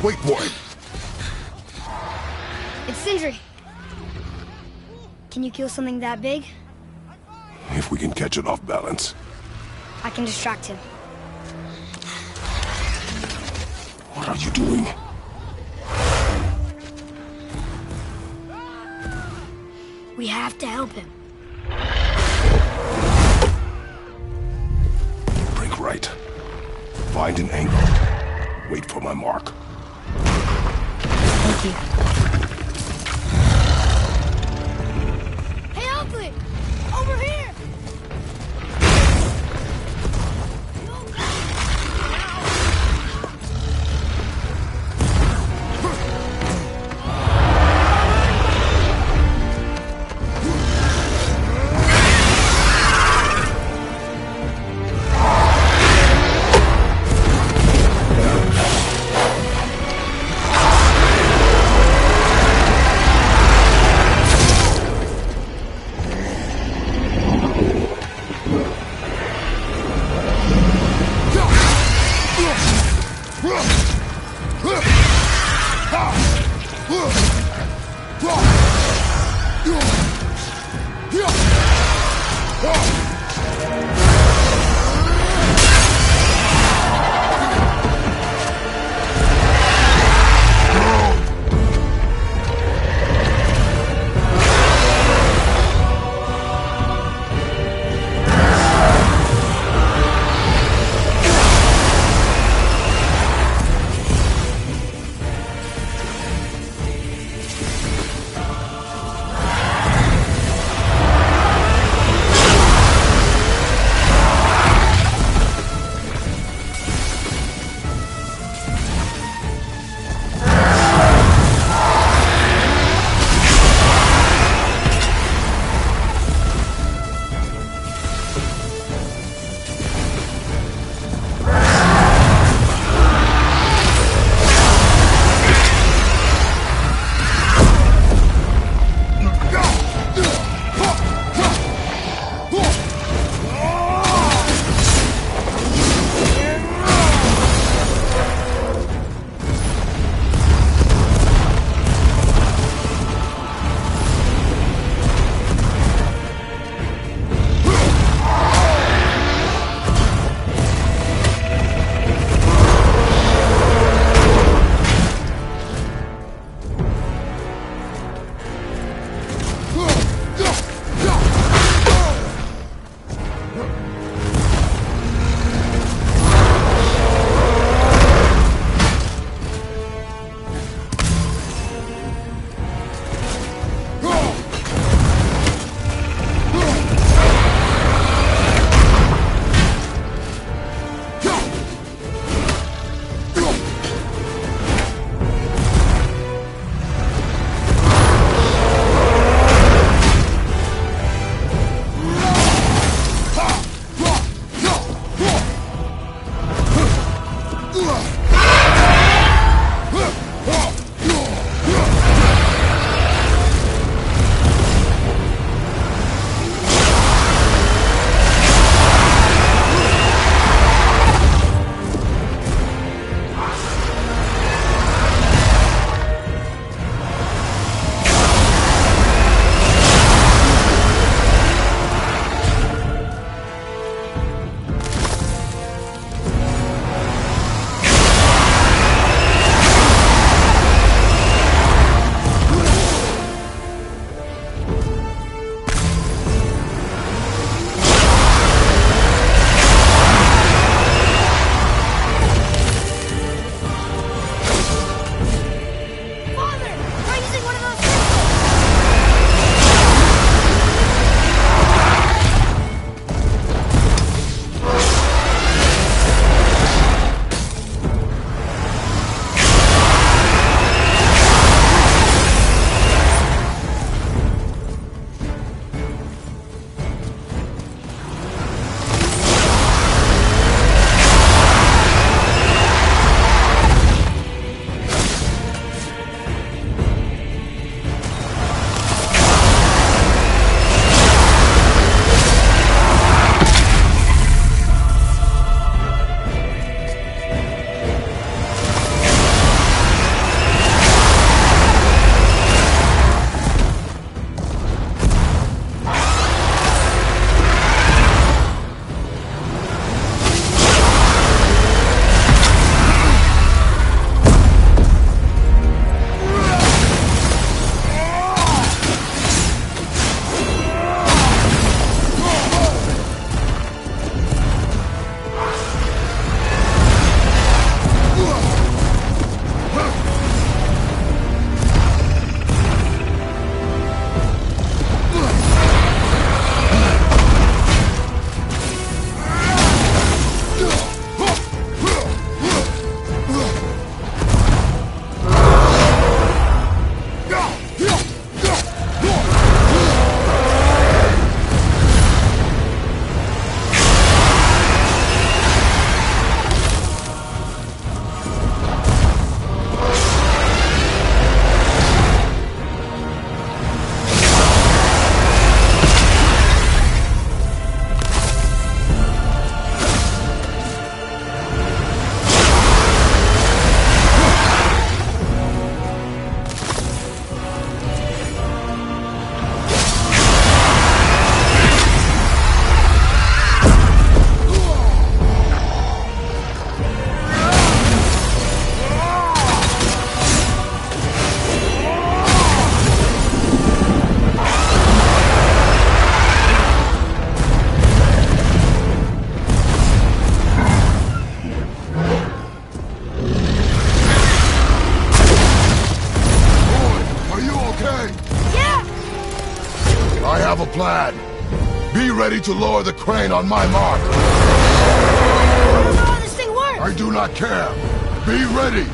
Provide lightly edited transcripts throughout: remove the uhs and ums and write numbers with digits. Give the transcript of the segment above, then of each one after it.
Wait for it. It's Sindri. Can you kill something that big? If we can catch it off balance. I can distract him. What are you doing? We have to help him. Break right. Find an angle. Wait for my mark. Thank you. Hey, Ugly! Over here! have a plan. Be ready to lower the crane on my mark. I don't know how this thing works! I do not care. Be ready.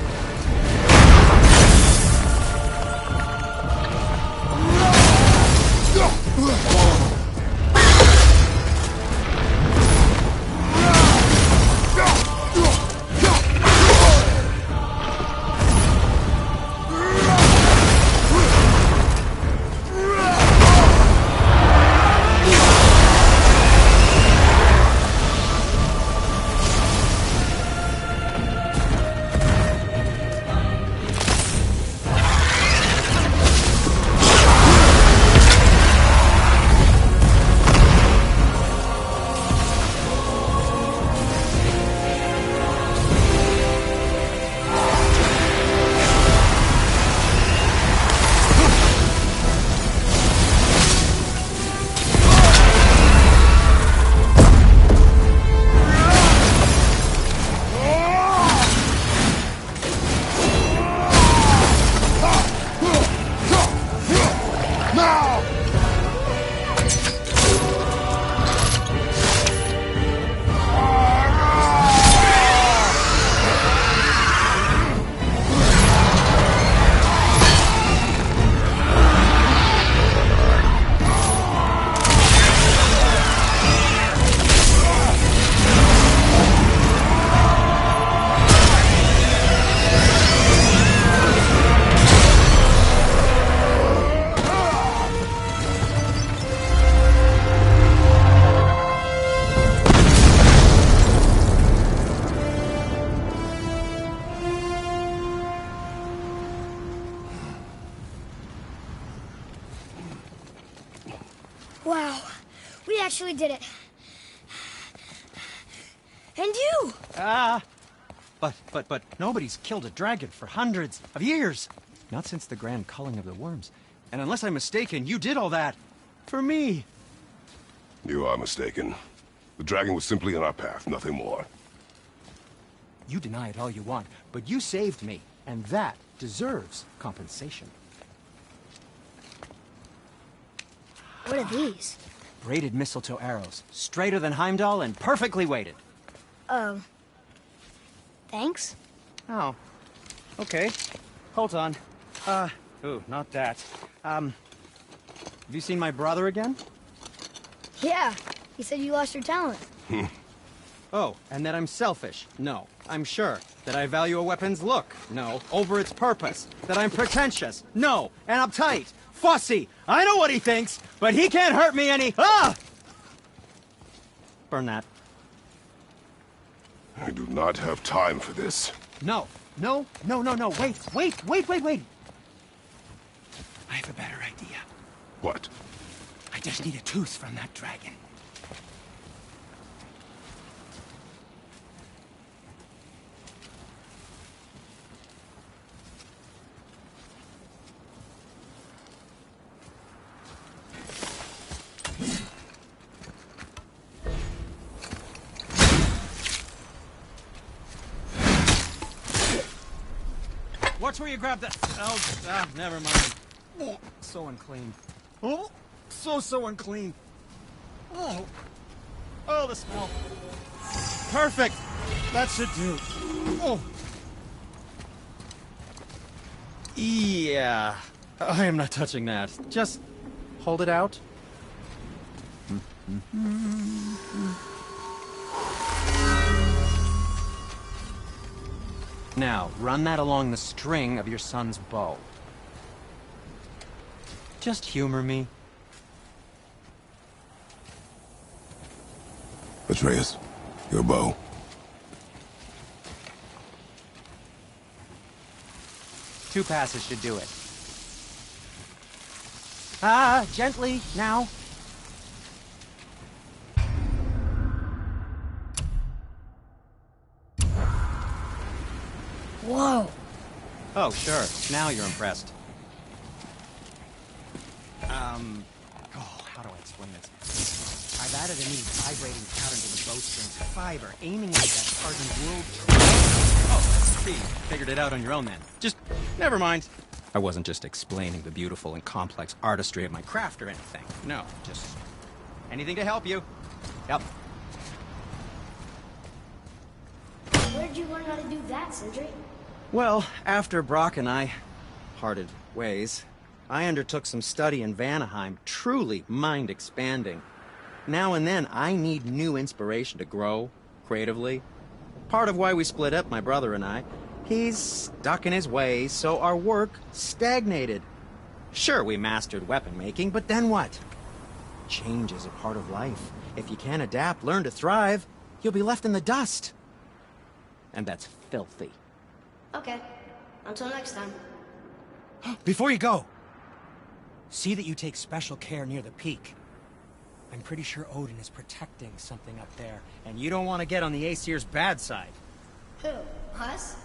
Wow, we actually did it. And you! But nobody's killed a dragon for hundreds of years. Not since the grand culling of the worms. And unless I'm mistaken, you did all that for me. You are mistaken. The dragon was simply in our path, nothing more. You deny it all you want, but you saved me, and that deserves compensation. What are these? Braided mistletoe arrows, straighter than Heimdall and perfectly weighted. Oh. Thanks? Oh. Okay. Hold on. Ooh, not that. Have you seen my brother again? Yeah, he said you lost your talent. Oh, and that I'm selfish? No, I'm sure. That I value a weapon's look? No, over its purpose. That I'm pretentious? No, and uptight. Fussy! I know what he thinks, but he can't hurt me any— Ah! Burn that. I do not have time for this. No. Wait. I have a better idea. What? I just need a tooth from that dragon. Watch where you grab that. Oh, never mind. Oh, so unclean. Oh, so unclean. Oh, the smell. Perfect. That should do. Oh. Yeah. I am not touching that. Just hold it out. Now, run that along the string of your son's bow. Just humor me. Atreus, your bow. Two passes should do it. Gently, now. Whoa. Oh, sure. Now you're impressed. How do I explain this? I've added a new vibrating pattern to the bowstring's fiber, aiming at that hardened world. Oh, see, figured it out on your own then. Just, never mind. I wasn't just explaining the beautiful and complex artistry of my craft or anything. No, just anything to help you. Yep. Where did you learn how to do that, Sindri? Well, after Brock and I parted ways, I undertook some study in Vanaheim, truly mind-expanding. Now and then, I need new inspiration to grow creatively. Part of why we split up, my brother and I. He's stuck in his ways, so our work stagnated. Sure, we mastered weapon making, but then what? Change is a part of life. If you can't adapt, learn to thrive, you'll be left in the dust. And that's filthy. Okay. Until next time. Before you go, see that you take special care near the peak. I'm pretty sure Odin is protecting something up there, and you don't want to get on the Aesir's bad side. Who? Us?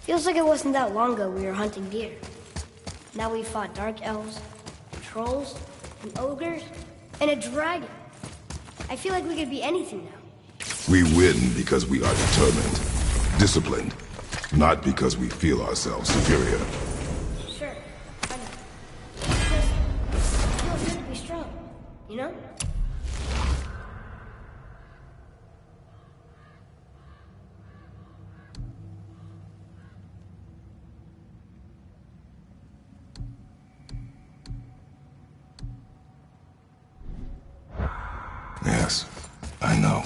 Feels like it wasn't that long ago we were hunting deer. Now we fought dark elves, and trolls, and ogres, and a dragon. I feel like we could be anything now. We win because we are determined, disciplined, not because we feel ourselves superior. Sure, I know. It feels good to be strong, you know? Yes, I know.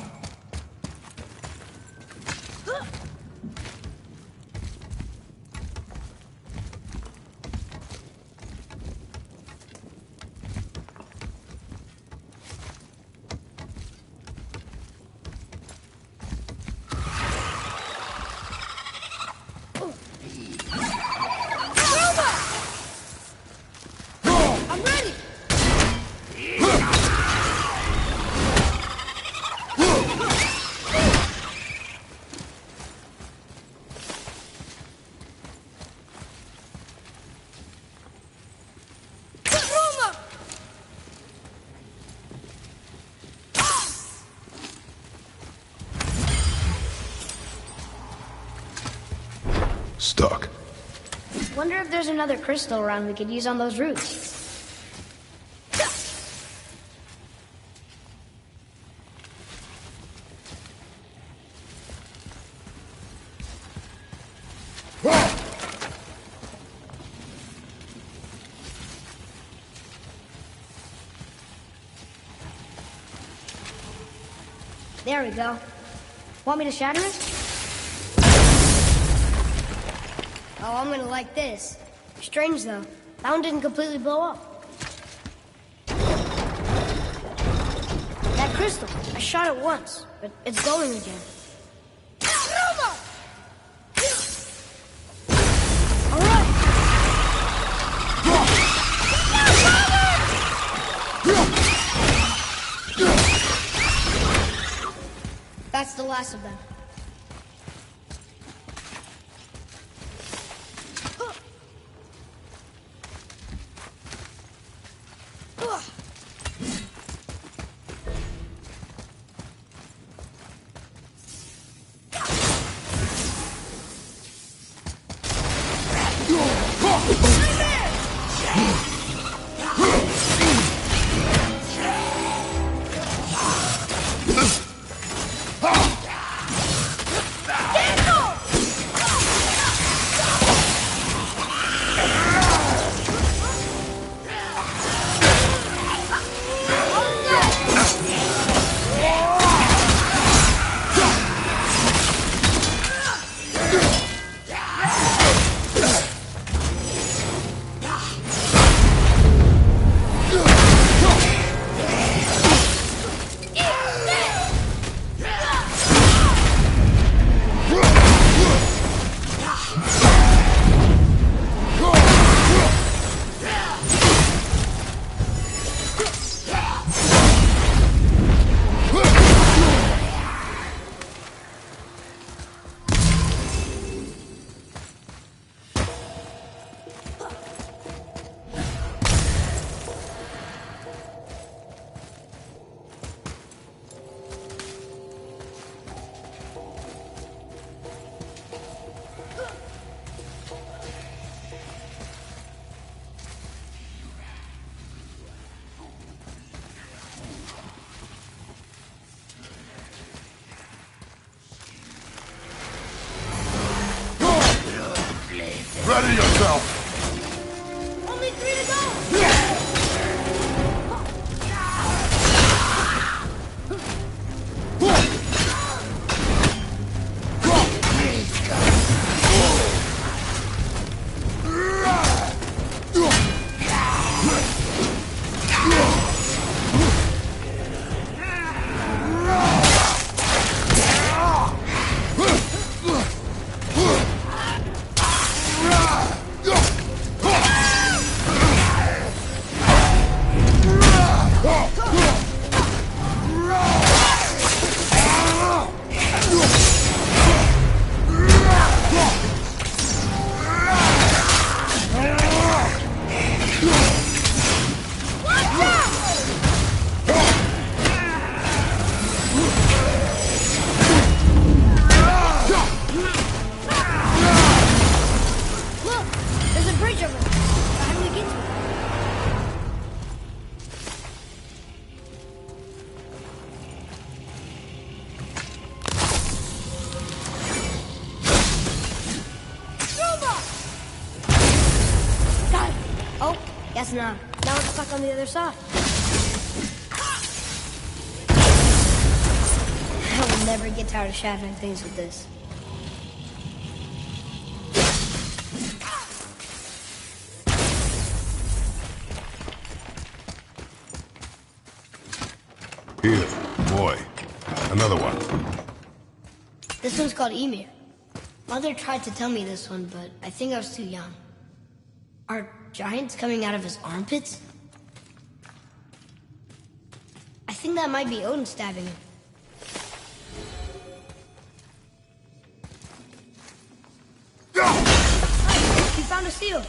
I'm ready! Stuck. Wonder if there's another crystal around we could use on those roots. There we go. Want me to shatter it? Oh, I'm gonna like this. Strange, though. That one didn't completely blow up. That crystal, I shot it once, but it's glowing again. All right. That's the last of them. Ready yourself! Only 3 to go! Guess not. Now it's stuck on the other side. I will never get tired of shattering things with this. Here, boy. Another one. This one's called Ymir. Mother tried to tell me this one, but I think I was too young. Are giants coming out of his armpits? I think that might be Odin stabbing him. He found a seal.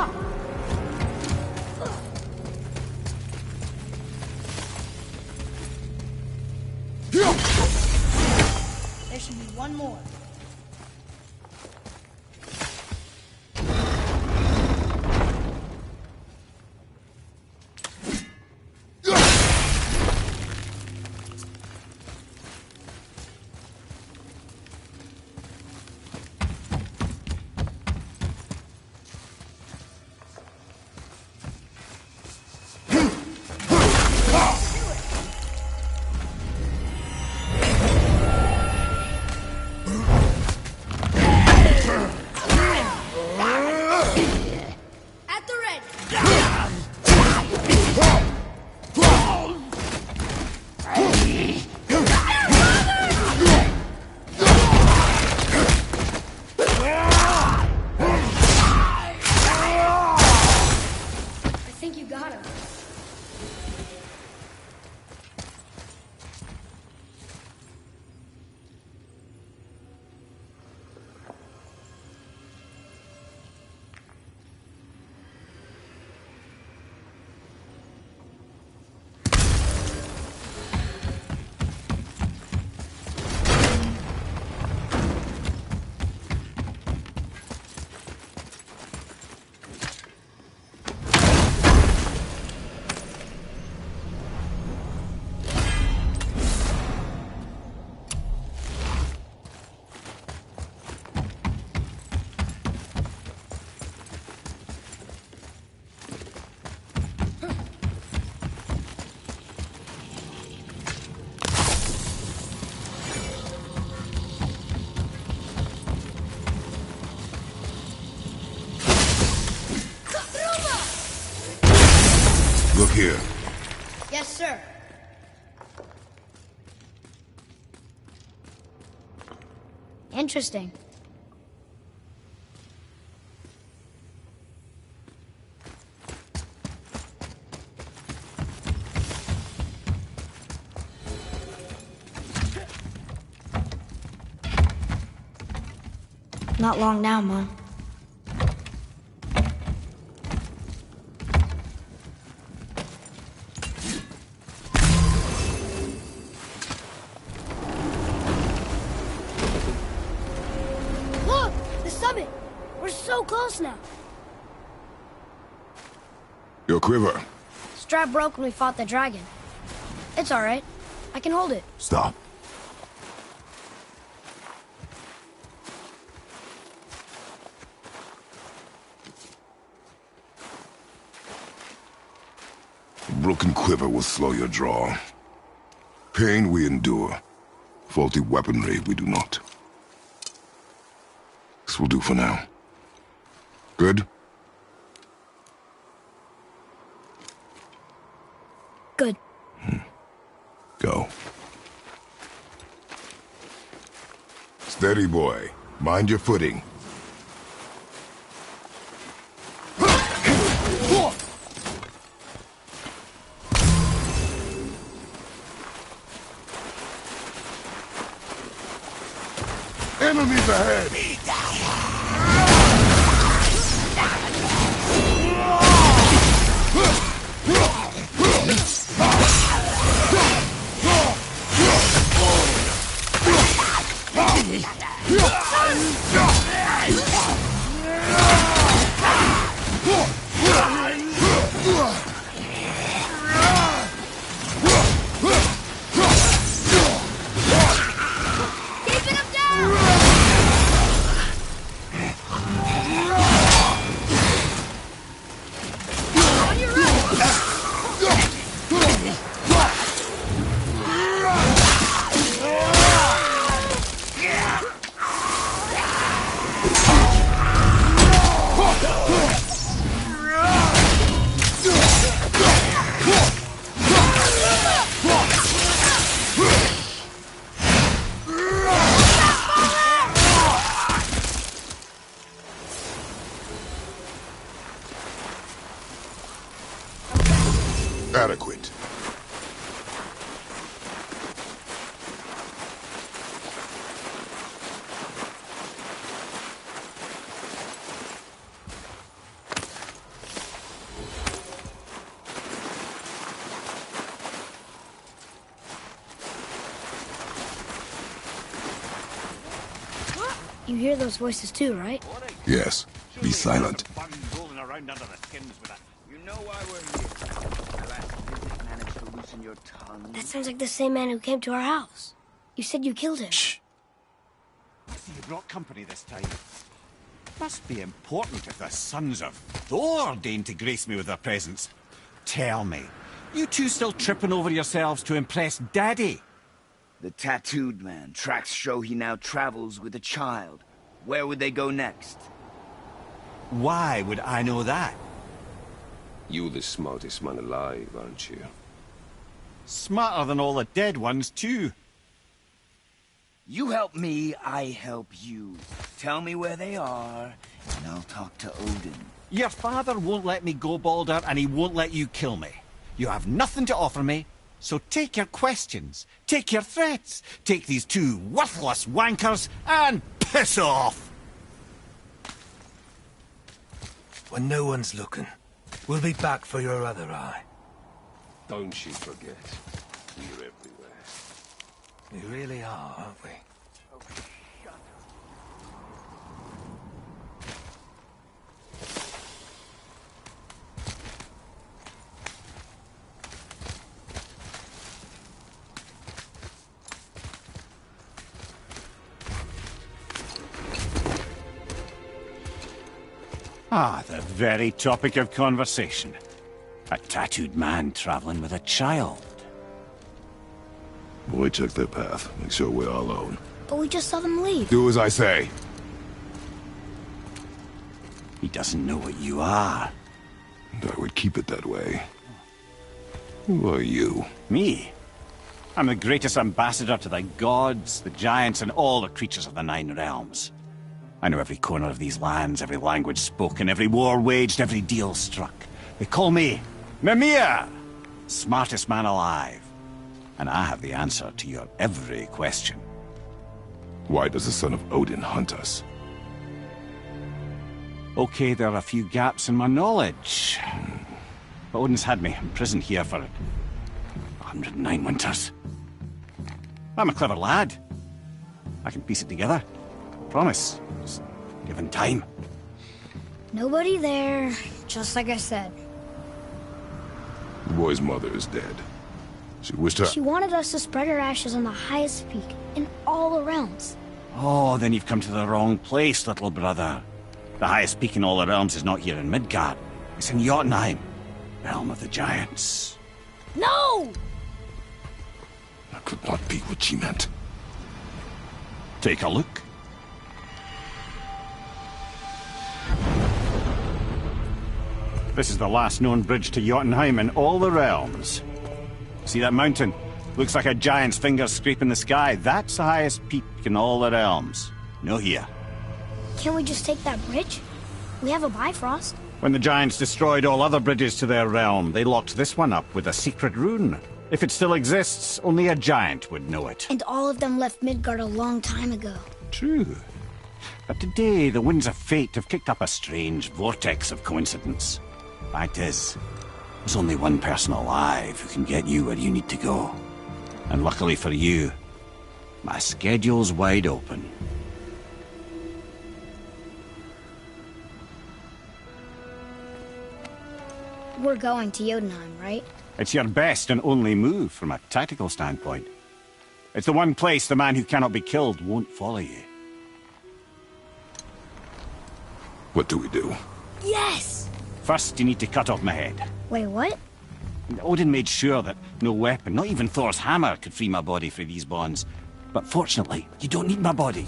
stop. There should be one more. At the ready. I think you got him. Look here. Yes, sir. Interesting. Not long now, Mom. Look! The summit! We're so close now. Your quiver. Strap broke when we fought the dragon. It's all right. I can hold it. Stop. A broken quiver will slow your draw. Pain we endure. Faulty weaponry we do not. This will do for now. Good? Good. Go. Steady, boy. Mind your footing. Enemies ahead! Keeping him down! On your right! Adequate. You hear those voices too, right? Yes. Be silent. Rolling around under the skins with it. You know why we're here. Alas, did they manage to loosen your tongue? That sounds like the same man who came to our house. You said you killed him. Shh. I see you brought company this time. Must be important if the sons of Thor deign to grace me with their presence. Tell me, you two still tripping over yourselves to impress Daddy? The tattooed man. Tracks show he now travels with a child. Where would they go next? Why would I know that? You the smartest man alive, aren't you? Smarter than all the dead ones, too. You help me, I help you. Tell me where they are, and I'll talk to Odin. Your father won't let me go, Baldur, and he won't let you kill me. You have nothing to offer me, so take your questions, take your threats, take these two worthless wankers, and piss off! When no one's looking, we'll be back for your other eye. Don't you forget, we're everywhere. We really are, aren't we? Ah, the very topic of conversation. A tattooed man traveling with a child. Boy, check their path. Make sure we're all alone. But we just saw them leave. Do as I say. He doesn't know what you are. And I would keep it that way. Who are you? Me? I'm the greatest ambassador to the gods, the giants, and all the creatures of the Nine Realms. I know every corner of these lands, every language spoken, every war waged, every deal struck. They call me Mimir, smartest man alive. And I have the answer to your every question. Why does the son of Odin hunt us? Okay, there are a few gaps in my knowledge. But Odin's had me imprisoned here for 109 winters. I'm a clever lad. I can piece it together. Promise. Just given time. Nobody there, just like I said. The boy's mother is dead. She wished her... She wanted us to spread her ashes on the highest peak in all the realms. Oh, then you've come to the wrong place, little brother. The highest peak in all the realms is not here in Midgard. It's in Jotunheim, realm of the giants. No! That could not be what she meant. Take a look. This is the last known bridge to Jotunheim in all the realms. See that mountain? Looks like a giant's finger scraping the sky. That's the highest peak in all the realms. No here. Can't we just take that bridge? We have a Bifrost. When the giants destroyed all other bridges to their realm, they locked this one up with a secret rune. If it still exists, only a giant would know it. And all of them left Midgard a long time ago. True. But today, the winds of fate have kicked up a strange vortex of coincidence. Fact is, there's only one person alive who can get you where you need to go. And luckily for you, my schedule's wide open. We're going to Jotunheim, right? It's your best and only move from a tactical standpoint. It's the one place the man who cannot be killed won't follow you. What do we do? Yes! First, you need to cut off my head. Wait, what? Odin made sure that no weapon, not even Thor's hammer, could free my body from these bonds. But fortunately, you don't need my body.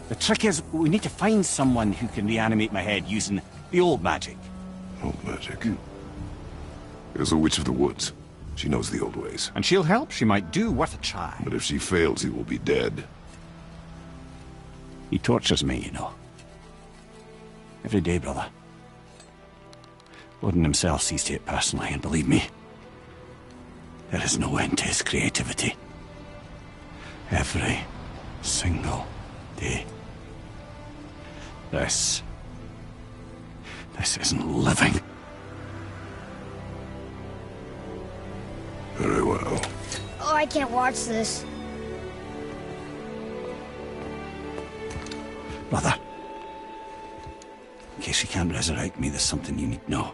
The trick is, we need to find someone who can reanimate my head using the old magic. Old magic. There's a witch of the woods. She knows the old ways. And she'll help, she might do, worth a try. But if she fails, he will be dead. He tortures me, you know. Every day, brother. Odin himself sees to it personally, and believe me, there is no end to his creativity. Every single day. This isn't living. Very well. Oh, I can't watch this. Brother, in case he can't resurrect me, there's something you need to know.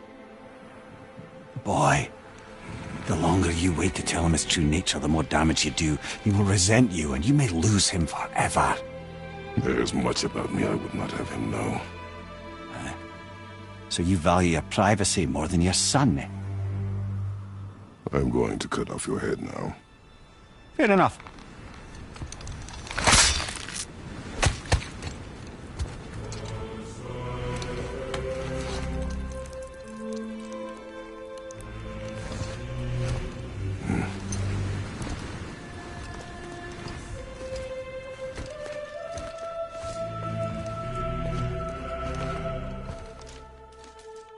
Boy, the longer you wait to tell him his true nature, the more damage you do. He will resent you, and you may lose him forever. There's much about me I would not have him know. So you value your privacy more than your son, eh? I'm going to cut off your head now. Fair enough.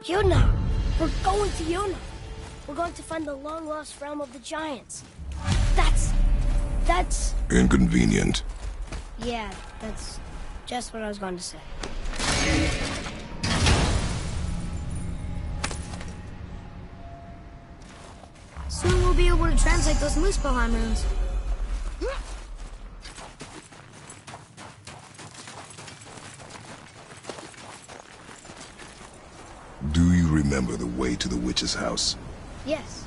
Yuna! We're going to Yuna! We're going to find the long-lost realm of the Giants. That's... Inconvenient. Yeah, that's just what I was going to say. Soon we'll be able to translate those Muspelheim runes. Do you remember the way to the witch's house? Yes.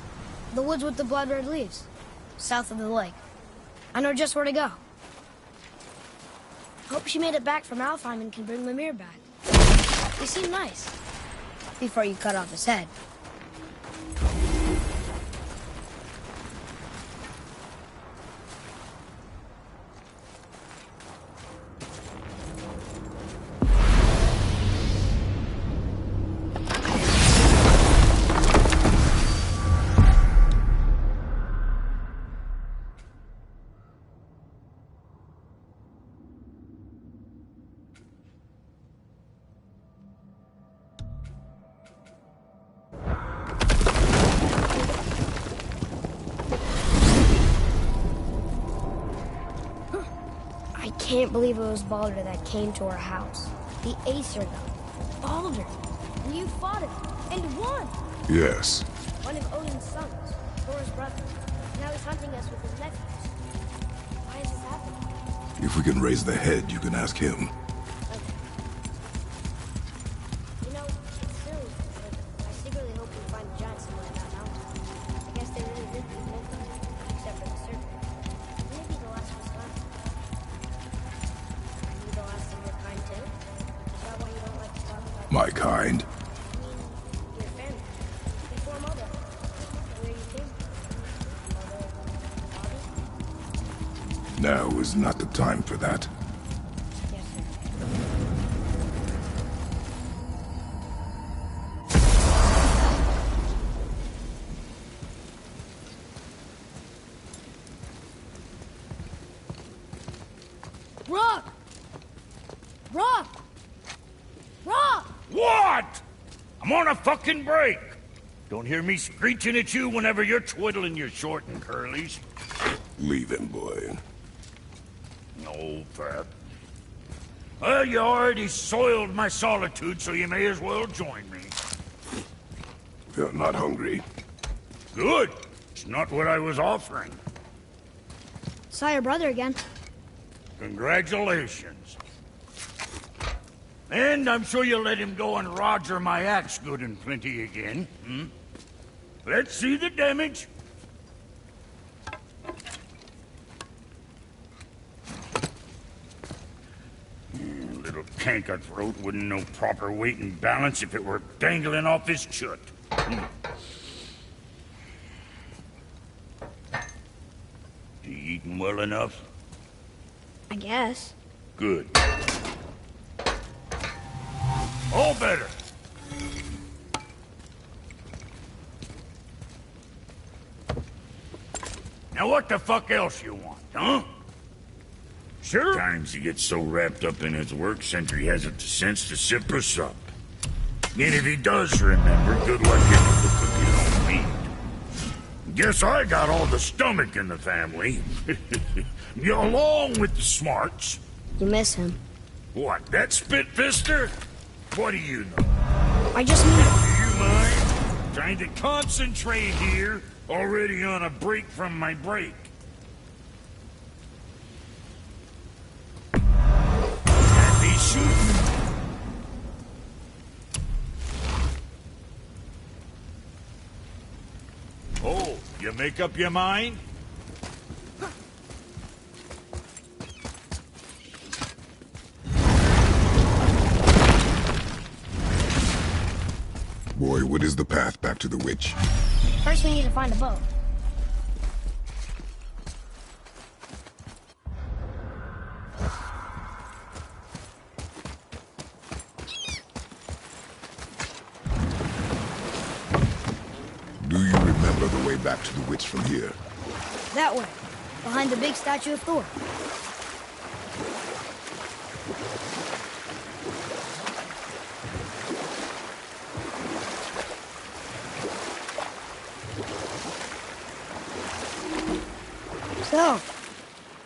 The woods with the blood-red leaves. South of the lake. I know just where to go. Hope she made it back from Alfheim and can bring Mimir back. He seemed nice. Before you cut off his head. I can't believe it was Baldur that came to our house. The Aesir god. Baldur. And you fought him. And won. Yes. One of Odin's sons. Thor's brother. Now he's hunting us with his nephews. Why is this happening? If we can raise the head, you can ask him. Okay. You know, it's silly, but I secretly hope we find a giant somewhere in that mountain. I guess they really did leave Midgard, except for the serpent. Maybe the last was fun. Are you the last of your kind too? Is that why you don't like to talk about My kind. your family? Before mother. Where you came from? Mother, father? Now is not the time for that. Yes, sir. Rock! Rock! Rock! What? I'm on a fucking break. Don't hear me screeching at you whenever you're twiddling your short and curlies. Leave him, boy. No, Pat. Well, you already soiled my solitude, so you may as well join me. You're not hungry. Good. It's not what I was offering. Saw your brother again. Congratulations. And I'm sure you'll let him go and roger my axe good and plenty again. Hmm? Let's see the damage. Little canker-throat wouldn't know proper weight and balance if it were dangling off his chut. You eating well enough? I guess. Good. All better. Now what the fuck else you want, huh? Sure. Times he gets so wrapped up in his work, Sentry hasn't the sense to sip or sup. And if he does remember, good luck getting the cookies on meat. Guess I got all the stomach in the family. Along with the smarts. You miss him. What, that spit-fister? What do you know? I just mean... Do you mind? Trying to concentrate here. Already on a break from my break. Can't be shooting Oh, you make up your mind? Boy, what is the path back to the witch? First, we need to find a boat. Do you remember the way back to the witch from here? That way, behind the big statue of Thor. So,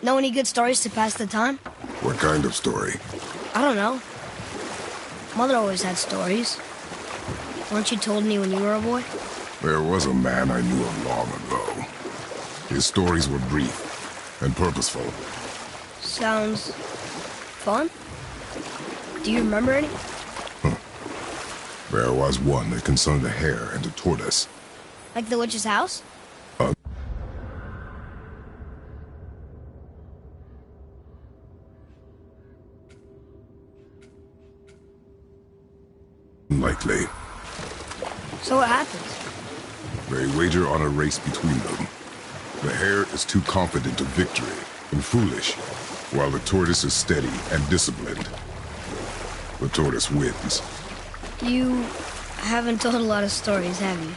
know any good stories to pass the time? What kind of story? I don't know. Mother always had stories. Weren't you told any when you were a boy? There was a man I knew of long ago. His stories were brief and purposeful. Sounds fun. Do you remember any? There was one that concerned a hare and a tortoise. Like the witch's house? Unlikely. So what happens? They wager on a race between them. The hare is too confident of victory and foolish, while the tortoise is steady and disciplined. The tortoise wins. You haven't told a lot of stories, have you?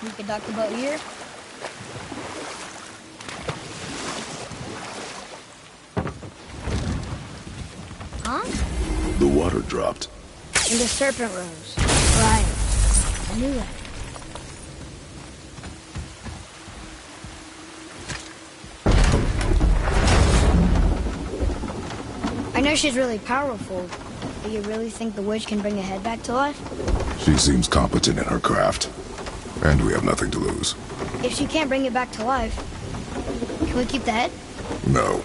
We could dock the boat here. Huh? The water dropped. And the serpent rose. Right. I knew that. I know she's really powerful, but you really think the witch can bring a head back to life? She seems competent in her craft, and we have nothing to lose. If she can't bring it back to life, can we keep the head? No.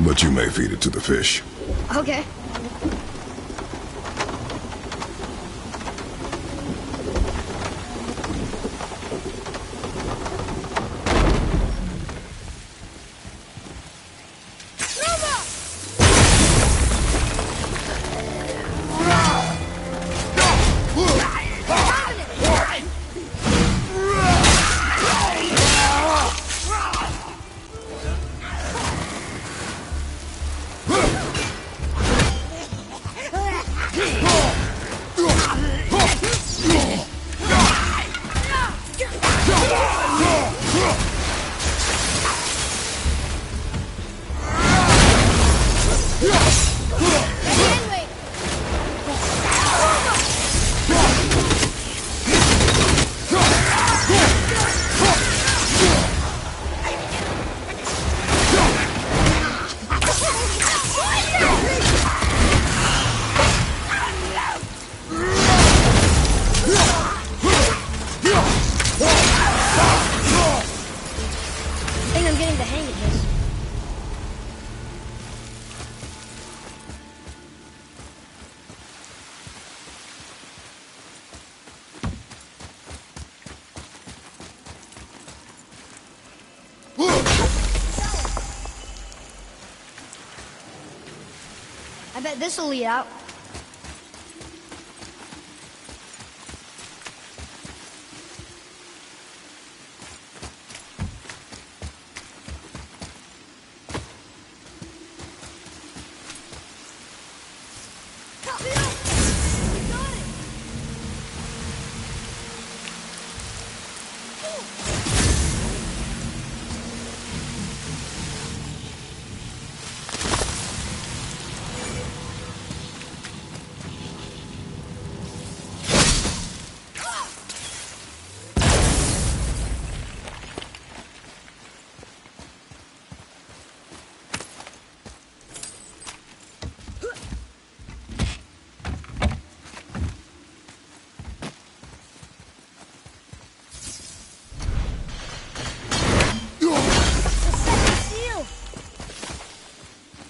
But you may feed it to the fish. Okay. I think I'm getting the hang of this. I bet this'll lead out.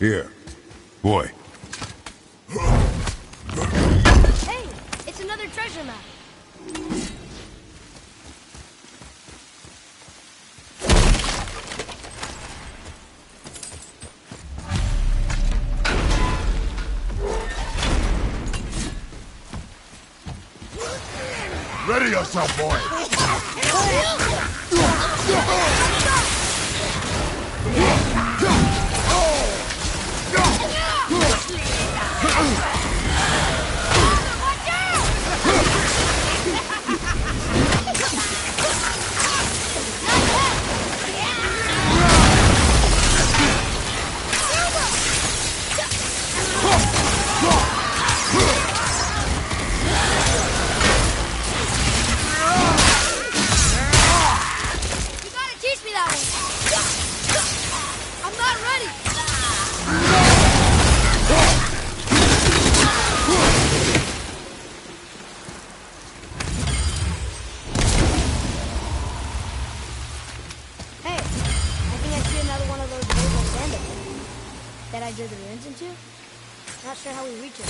Here. Boy. Hey, it's another treasure map. Ready yourself, boy! That I drew the ruins into? Not sure how we reach it.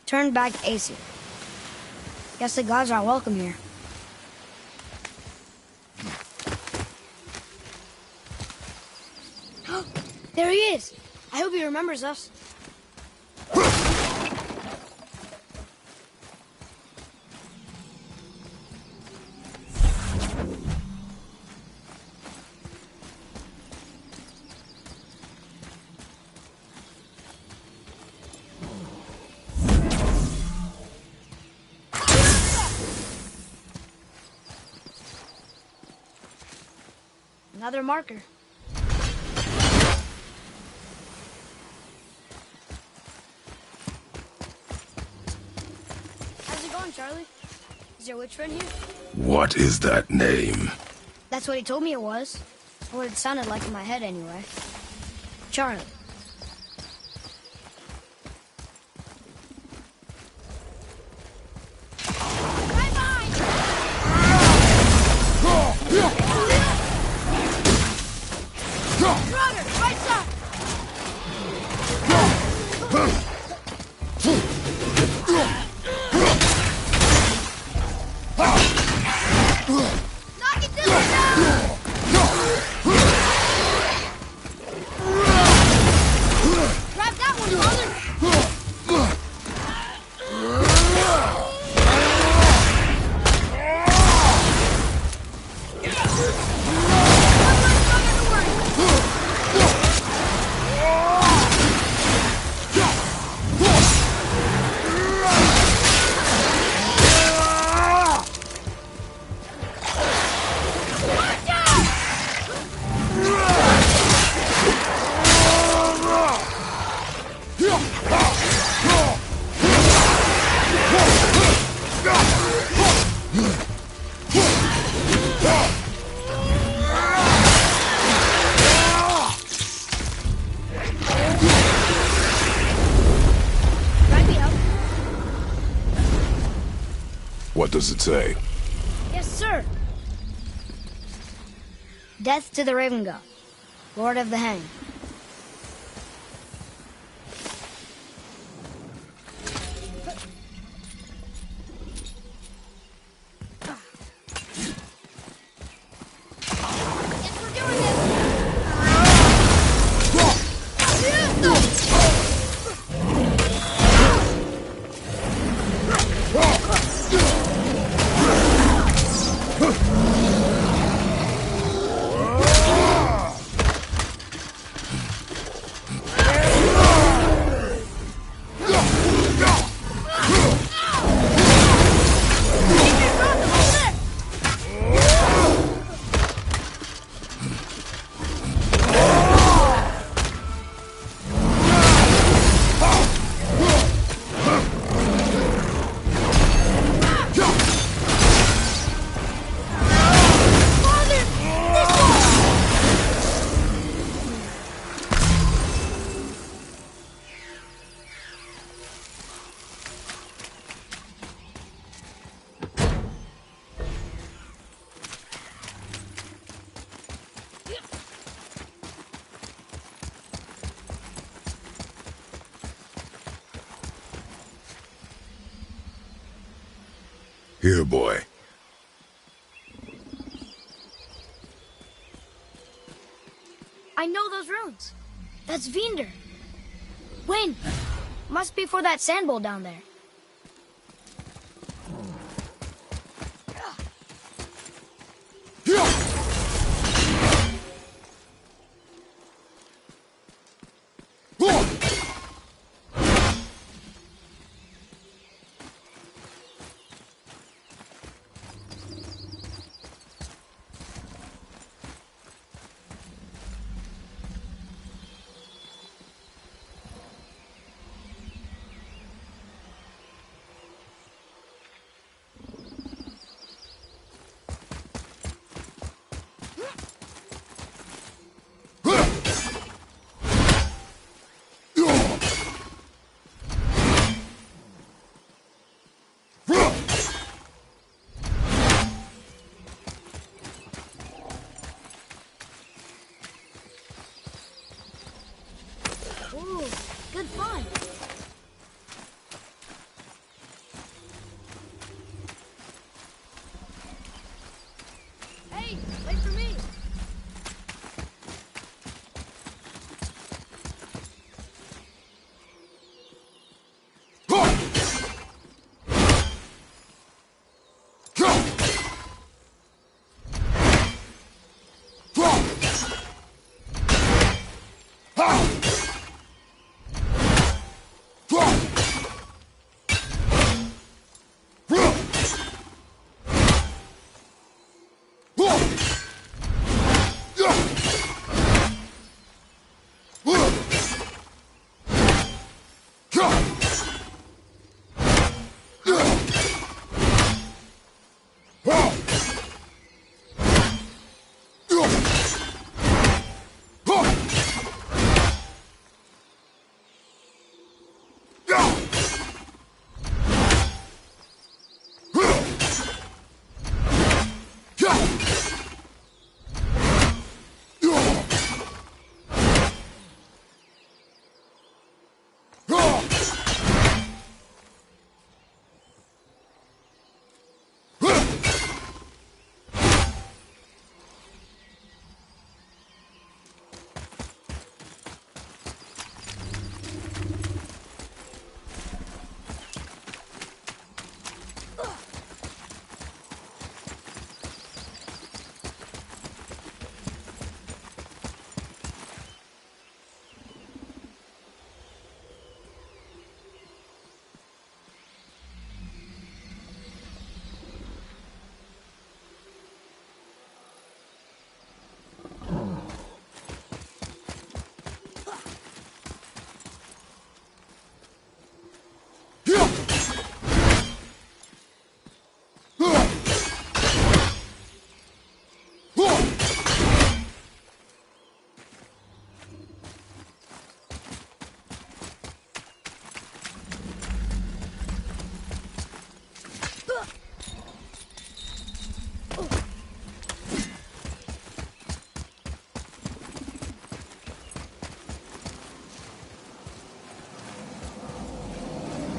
Turn back Aesir. Guess the gods aren't welcome here. There he is! I hope he remembers us. Another marker. How's it going, Charlie? Is your witch friend here? What is that name? That's what he told me it was. Or what it sounded like in my head anyway. Charlie. Knock it down! What does it say? Yes, sir. Death to the Raven God, Lord of the Hang. Here, boy. I know those runes. That's Vinder. When? Must be for that sand bowl down there.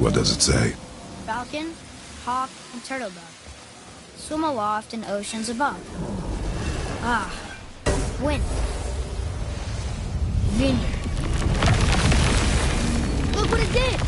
What does it say? Falcon, hawk, and turtle dove swim aloft in oceans above. Ah, wind. Vinder. Look what it did!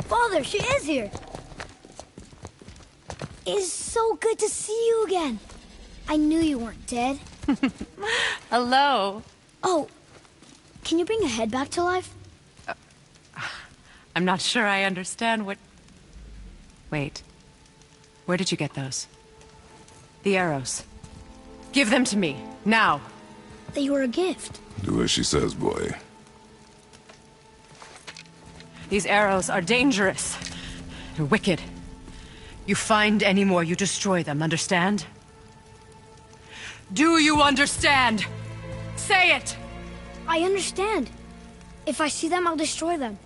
Father, she is here! It's so good to see you again. I knew you weren't dead. Hello. Oh, can you bring a head back to life? I'm not sure I understand what... Wait. Where did you get those? The arrows. Give them to me, now. They were a gift. Do as she says, boy. These arrows are dangerous. They're wicked. You find any more, you destroy them, understand? Do you understand? Say it! I understand. If I see them, I'll destroy them.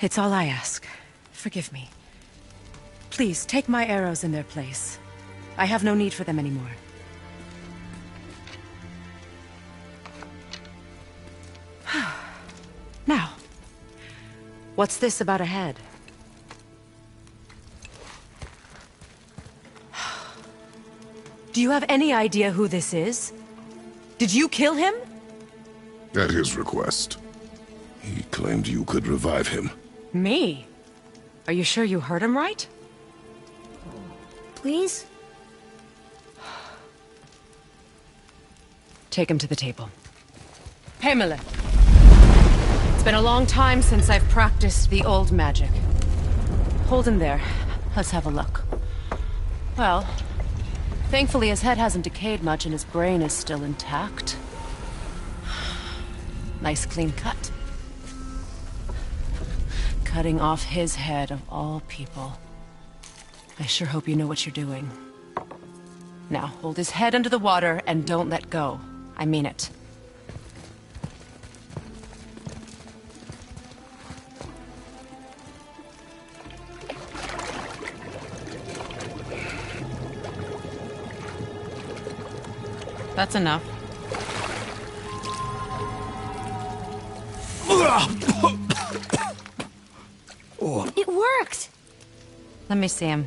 It's all I ask. Forgive me. Please, take my arrows in their place. I have no need for them anymore. Now, what's this about a head? Do you have any idea who this is? Did you kill him? At his request. He claimed you could revive him. Me? Are you sure you heard him right? Please? Take him to the table. Pamela. It's been a long time since I've practiced the old magic. Hold him there. Let's have a look. Well, thankfully his head hasn't decayed much and his brain is still intact. Nice clean cut. Cutting off his head of all people. I sure hope you know what you're doing. Now, hold his head under the water and don't let go. I mean it. That's enough. It worked! Let me see him.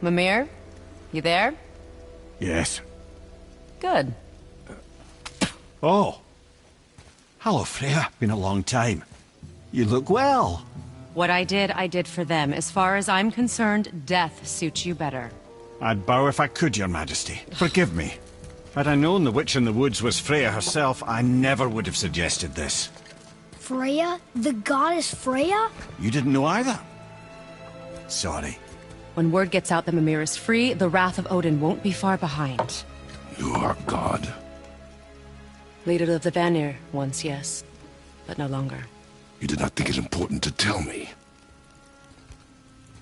Mimir? You there? Yes. Good. Oh. Hello, Freya. Been a long time. You look well. What I did for them. As far as I'm concerned, death suits you better. I'd bow if I could, Your Majesty. Forgive me. Had I known the witch in the woods was Freya herself, I never would have suggested this. Freya? The goddess Freya? You didn't know either? Sorry. When word gets out that Mimir is free, the wrath of Odin won't be far behind. You are God. Leader of the Vanir, once, yes. But no longer. You did not think it important to tell me.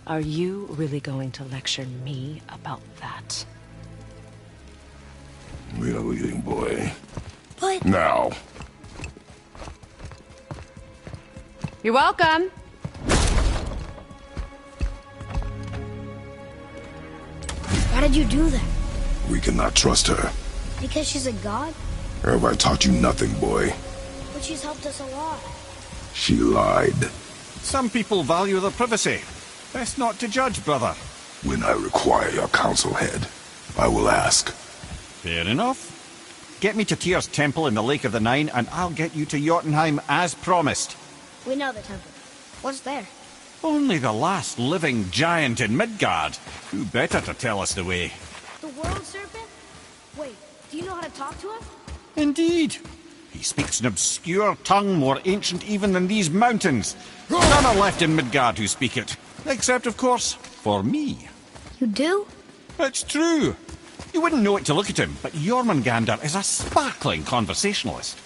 Are you really going to lecture me about that? We are leaving, boy. But... Now. You're welcome! Why did you do that? We cannot trust her. Because she's a god? Have I taught you nothing, boy? But she's helped us a lot. She lied. Some people value their privacy. Best not to judge, brother. When I require your council head, I will ask. Fair enough. Get me to Tyr's temple in the Lake of the Nine, and I'll get you to Jotunheim as promised. We know the temple. What's there? Only the last living giant in Midgard. Who better to tell us the way? The World Serpent? Wait, do you know how to talk to him? Indeed. He speaks an obscure tongue more ancient even than these mountains. None are left in Midgard who speak it. Except, of course, for me. You do? It's true. You wouldn't know it to look at him, but Jormungandr is a sparkling conversationalist.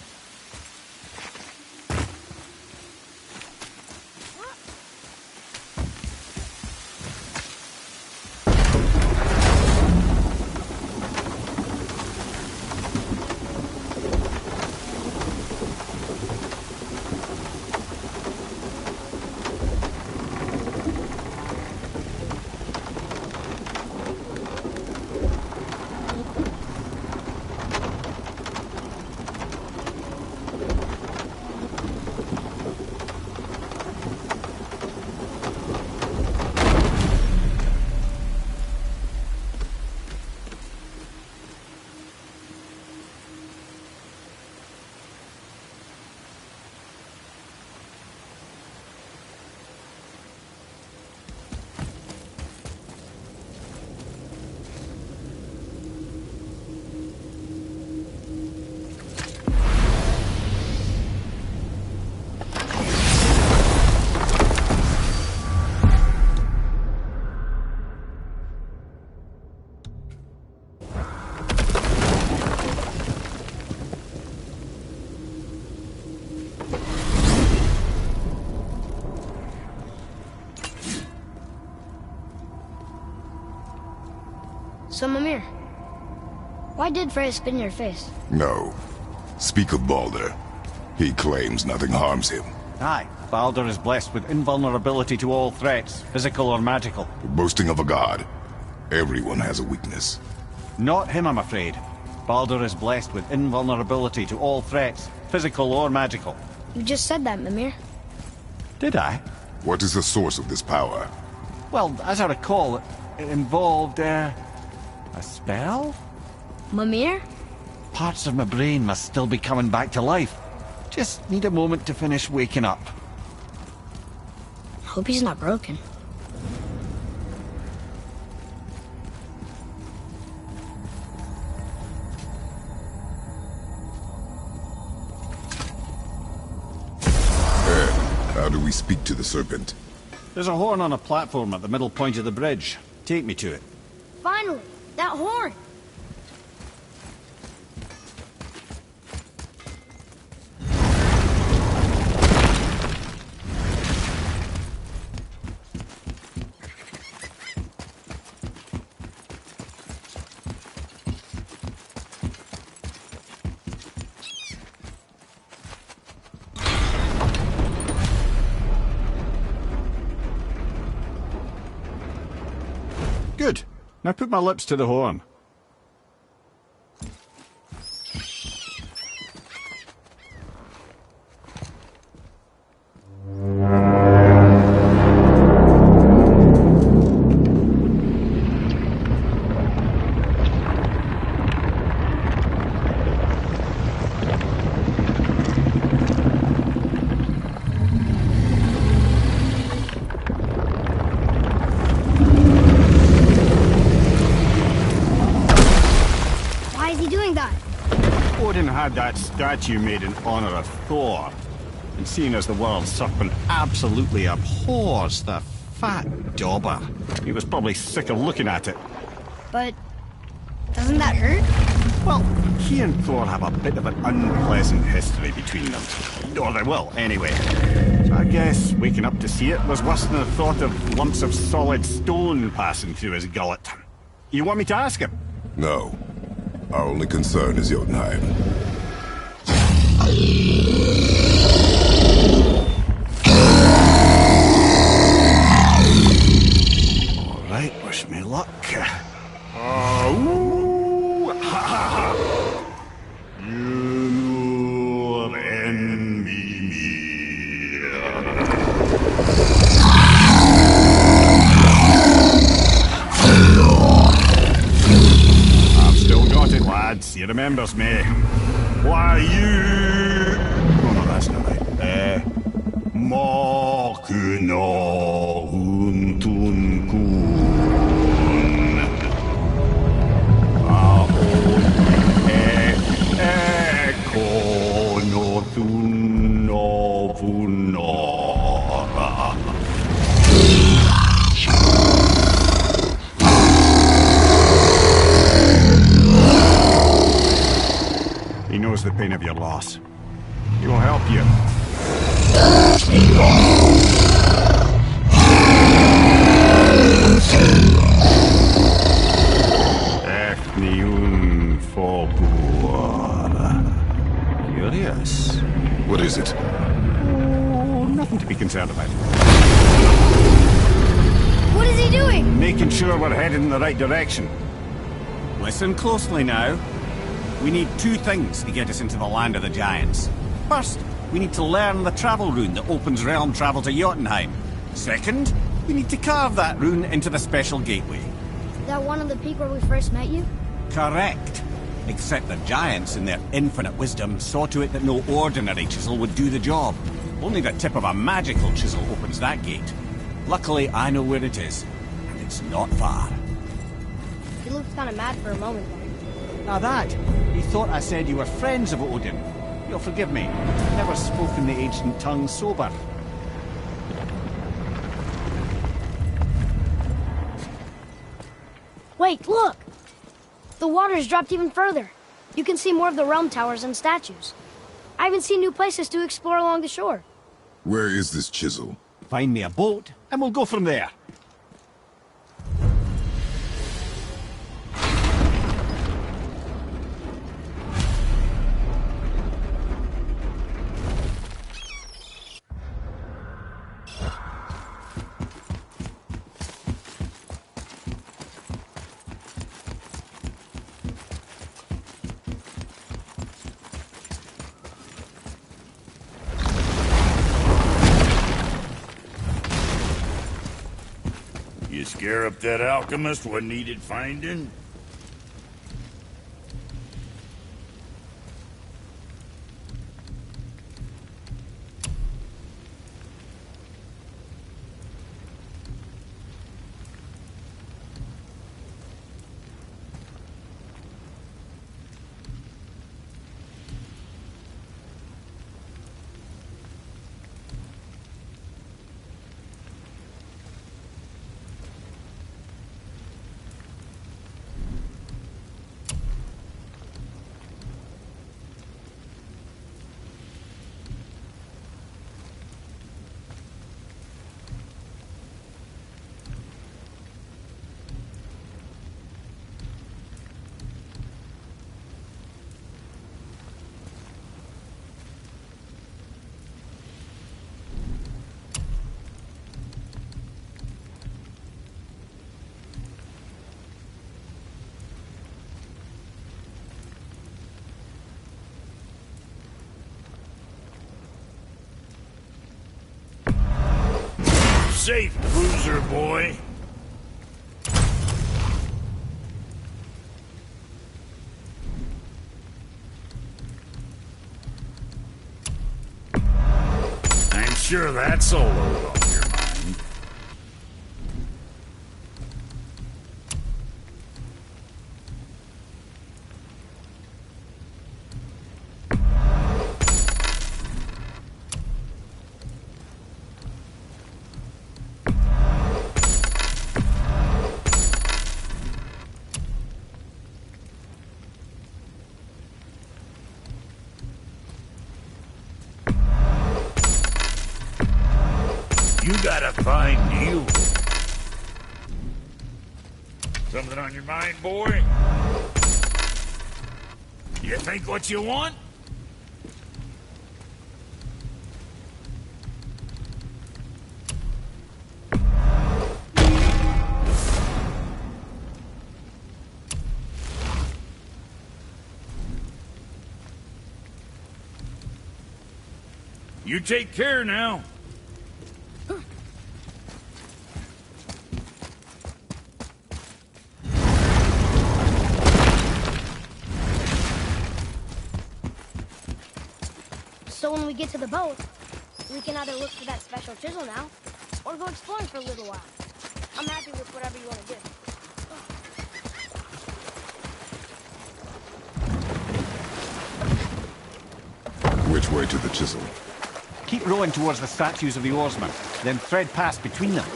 So, Mimir, why did Freya spit in your face? No. Speak of Baldur. He claims nothing harms him. Aye, Baldur is blessed with invulnerability to all threats, physical or magical. Boasting of a god. Everyone has a weakness. Not him, I'm afraid. Baldur is blessed with invulnerability to all threats, physical or magical. You just said that, Mimir. Did I? What is the source of this power? Well, as I recall, it involved, a spell? Mimir? Parts of my brain must still be coming back to life. Just need a moment to finish waking up. Hope he's not broken. How do we speak to the serpent? There's a horn on a platform at the middle point of the bridge. Take me to it. Finally! That horn! Good. Now put my lips to the horn. Odin had that statue made in honor of Thor. And seeing as the world serpent absolutely abhors the fat dauber, he was probably sick of looking at it. But doesn't that hurt? Well, he and Thor have a bit of an unpleasant history between them. Or they will, anyway. So I guess waking up to see it was worse than the thought of lumps of solid stone passing through his gullet. You want me to ask him? No. Our only concern is Jotunheim. All right, wish me luck. He remembers me. Why, you... Oh, no, that's not right. Makuna huntun kun. Aon ekonothun novunora. He knows the pain of your loss. He will help you. Ethniun Foguara. Curious. What is it? Oh, nothing to be concerned about. What is he doing? Making sure we're headed in the right direction. Listen closely now. We need two things to get us into the land of the giants. First, we need to learn the travel rune that opens realm travel to Jotunheim. Second, we need to carve that rune into the special gateway. That one on the peak where we first met you? Correct. Except the giants, in their infinite wisdom, saw to it that no ordinary chisel would do the job. Only the tip of a magical chisel opens that gate. Luckily, I know where it is, and it's not far. He looked kind of mad for a moment there. Now that, he thought I said you were friends of Odin. You'll forgive me. I've never spoken the ancient tongue sober. Wait, look! The water's dropped even further. You can see more of the realm towers and statues. I even see new places to explore along the shore. Where is this chisel? Find me a boat, and we'll go from there. You scare up that alchemist what needed finding? Safe, cruiser boy. I'm sure that's all over on your mind. You gotta find you. Something on your mind, boy? You think what you want? You take care now. So when we get to the boat, We can either look for that special chisel now, or go exploring for a little while. I'm happy with whatever you want to do. Which way to the chisel? Keep rowing towards the statues of the oarsmen, then thread past between them.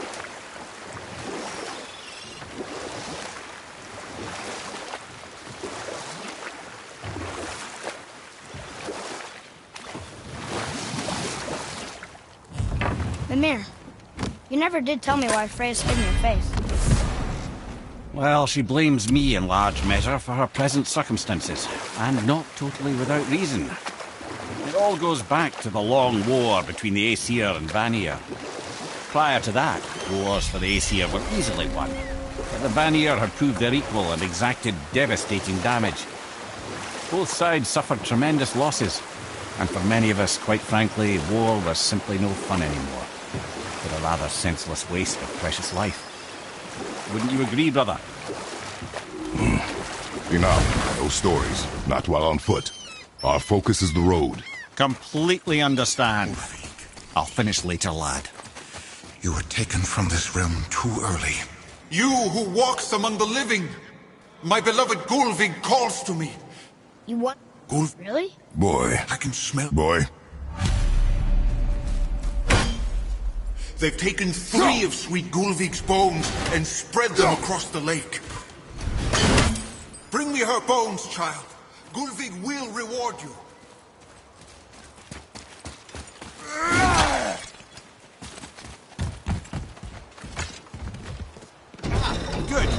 Mimir, you never did tell me why Freya spit in your face. Well, she blames me in large measure for her present circumstances, and not totally without reason. It all goes back to the long war between the Aesir and Vanir. Prior to that, wars for the Aesir were easily won, but the Vanir had proved their equal and exacted devastating damage. Both sides suffered tremendous losses, and for many of us, quite frankly, war was simply no fun anymore, but a rather senseless waste of precious life. Wouldn't you agree, brother? Enough. No stories. Not while on foot. Our focus is the road. Completely understand. I'll finish later, lad. You were taken from this realm too early. You who walks among the living! My beloved Gulvig calls to me! You want... Really? Boy. I can smell... Boy. They've taken 3 of sweet Gulvig's bones and spread them across the lake. Bring me her bones, child. Gulvig will reward you. Good.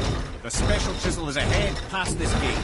The special chisel is ahead, past this gate.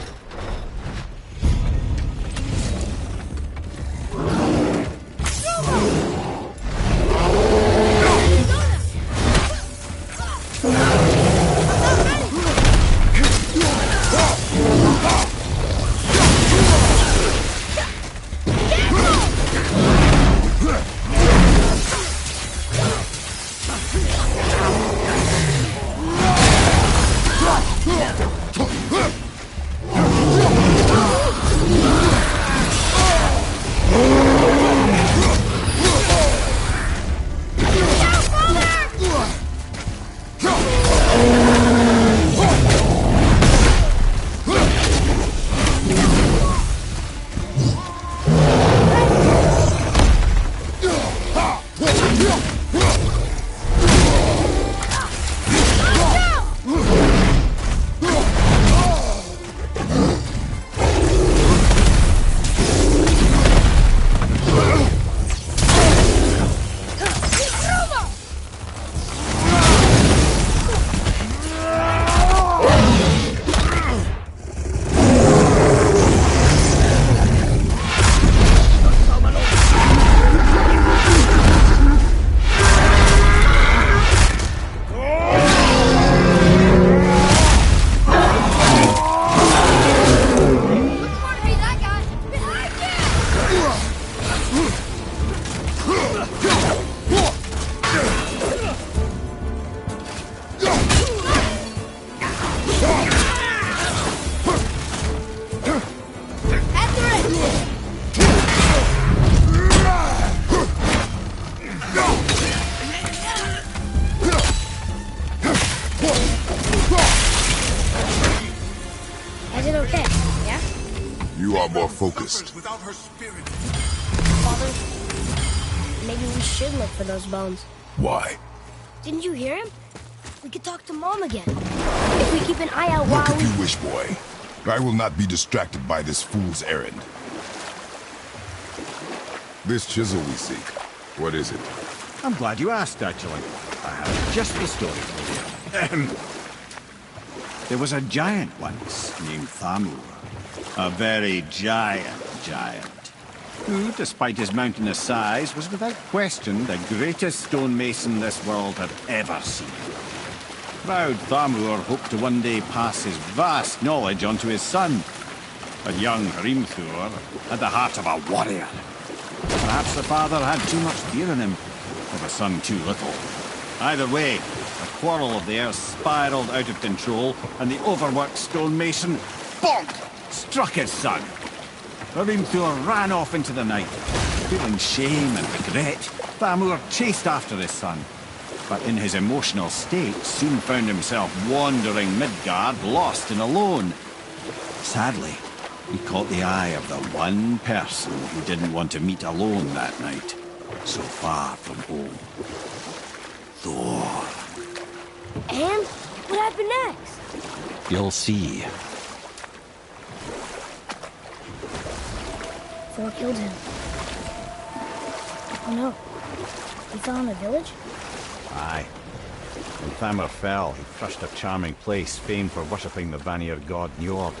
Focused. Without her spirit. Father, maybe we should look for those bones. Why? Didn't you hear him? We could talk to Mom again. If we keep an eye out while Look if you wish, boy. I will not be distracted by this fool's errand. This chisel we seek, what is it? I'm glad you asked, actually. I have just the story for you. There was a giant once named Thamur. A very giant, who, despite his mountainous size, was without question the greatest stonemason this world had ever seen. Proud Thamur hoped to one day pass his vast knowledge on to his son. But young Hrimthur had the heart of a warrior. Perhaps the father had too much fear in him, or the son too little. Either way, the quarrel of the earth spiraled out of control, and the overworked stonemason, bonk, struck his son. Hrimthur ran off into the night, feeling shame and regret, Thamur chased after his son, but in his emotional state soon found himself wandering Midgard, lost and alone. Sadly, he caught the eye of the one person he didn't want to meet alone that night, so far from home. Thor. And what happened next? You'll see. Thor killed him. Oh no. He fell in the village? Aye. When Thamur fell, he crushed a charming place famed for worshipping the Vanir god Njord.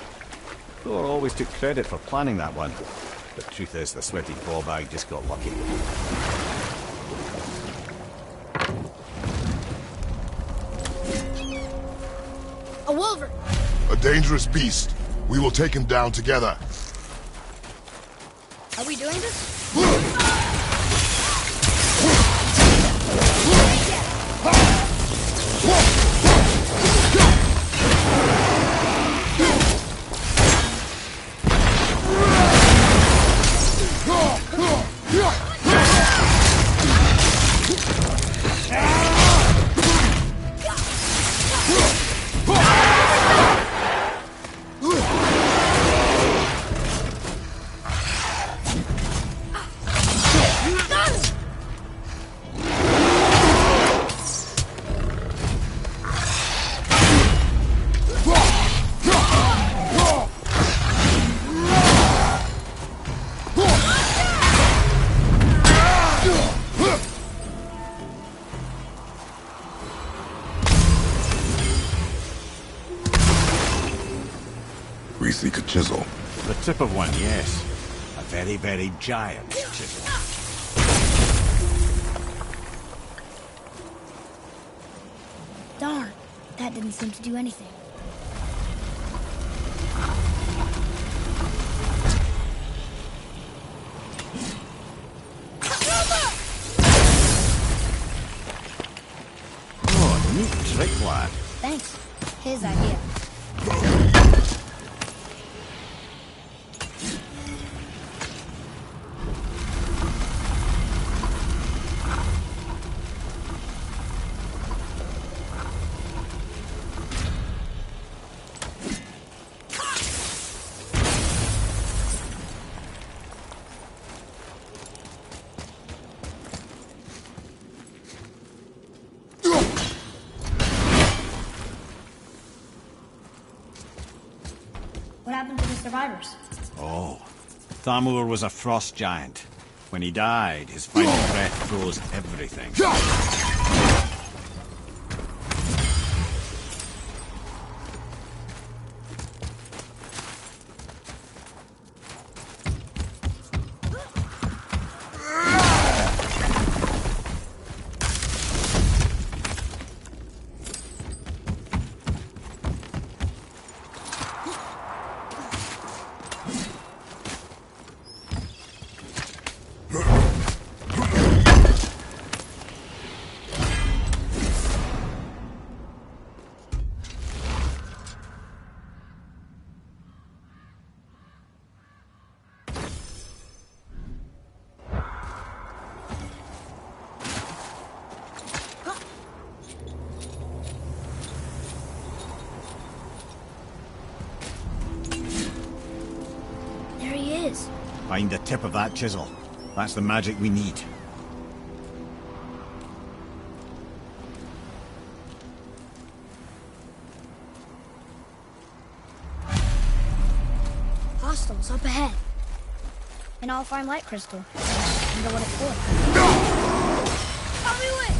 Thor always took credit for planning that one. But truth is, the sweaty ballbag just got lucky. A wolverine! A dangerous beast. We will take him down together. Are we doing this? We seek a chisel. The tip of one, yes. A very, very giant chisel. Darn, that didn't seem to do anything. Oh, neat trick, lad. Thanks. His idea. What happened to the survivors? Oh, Thamur was a frost giant. When he died, his final breath froze everything. Find the tip of that chisel. That's the magic we need. Hostiles up ahead. And I'll find light crystal. Wonder what it's for. Help me with!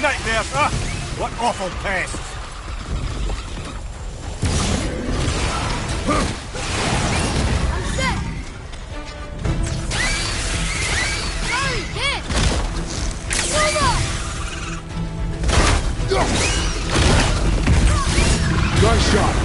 Nightmares, huh? What awful pests! I'm set! Hurry, hit! Move up! Gunshot!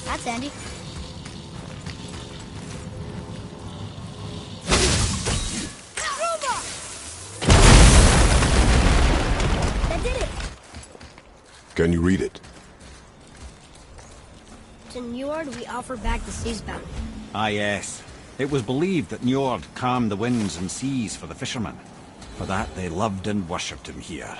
That's Andy. That did it! Can you read it? To Njord, we offer back the sea's bounty. Ah, yes. It was believed that Njord calmed the winds and seas for the fishermen. For that, they loved and worshipped him here.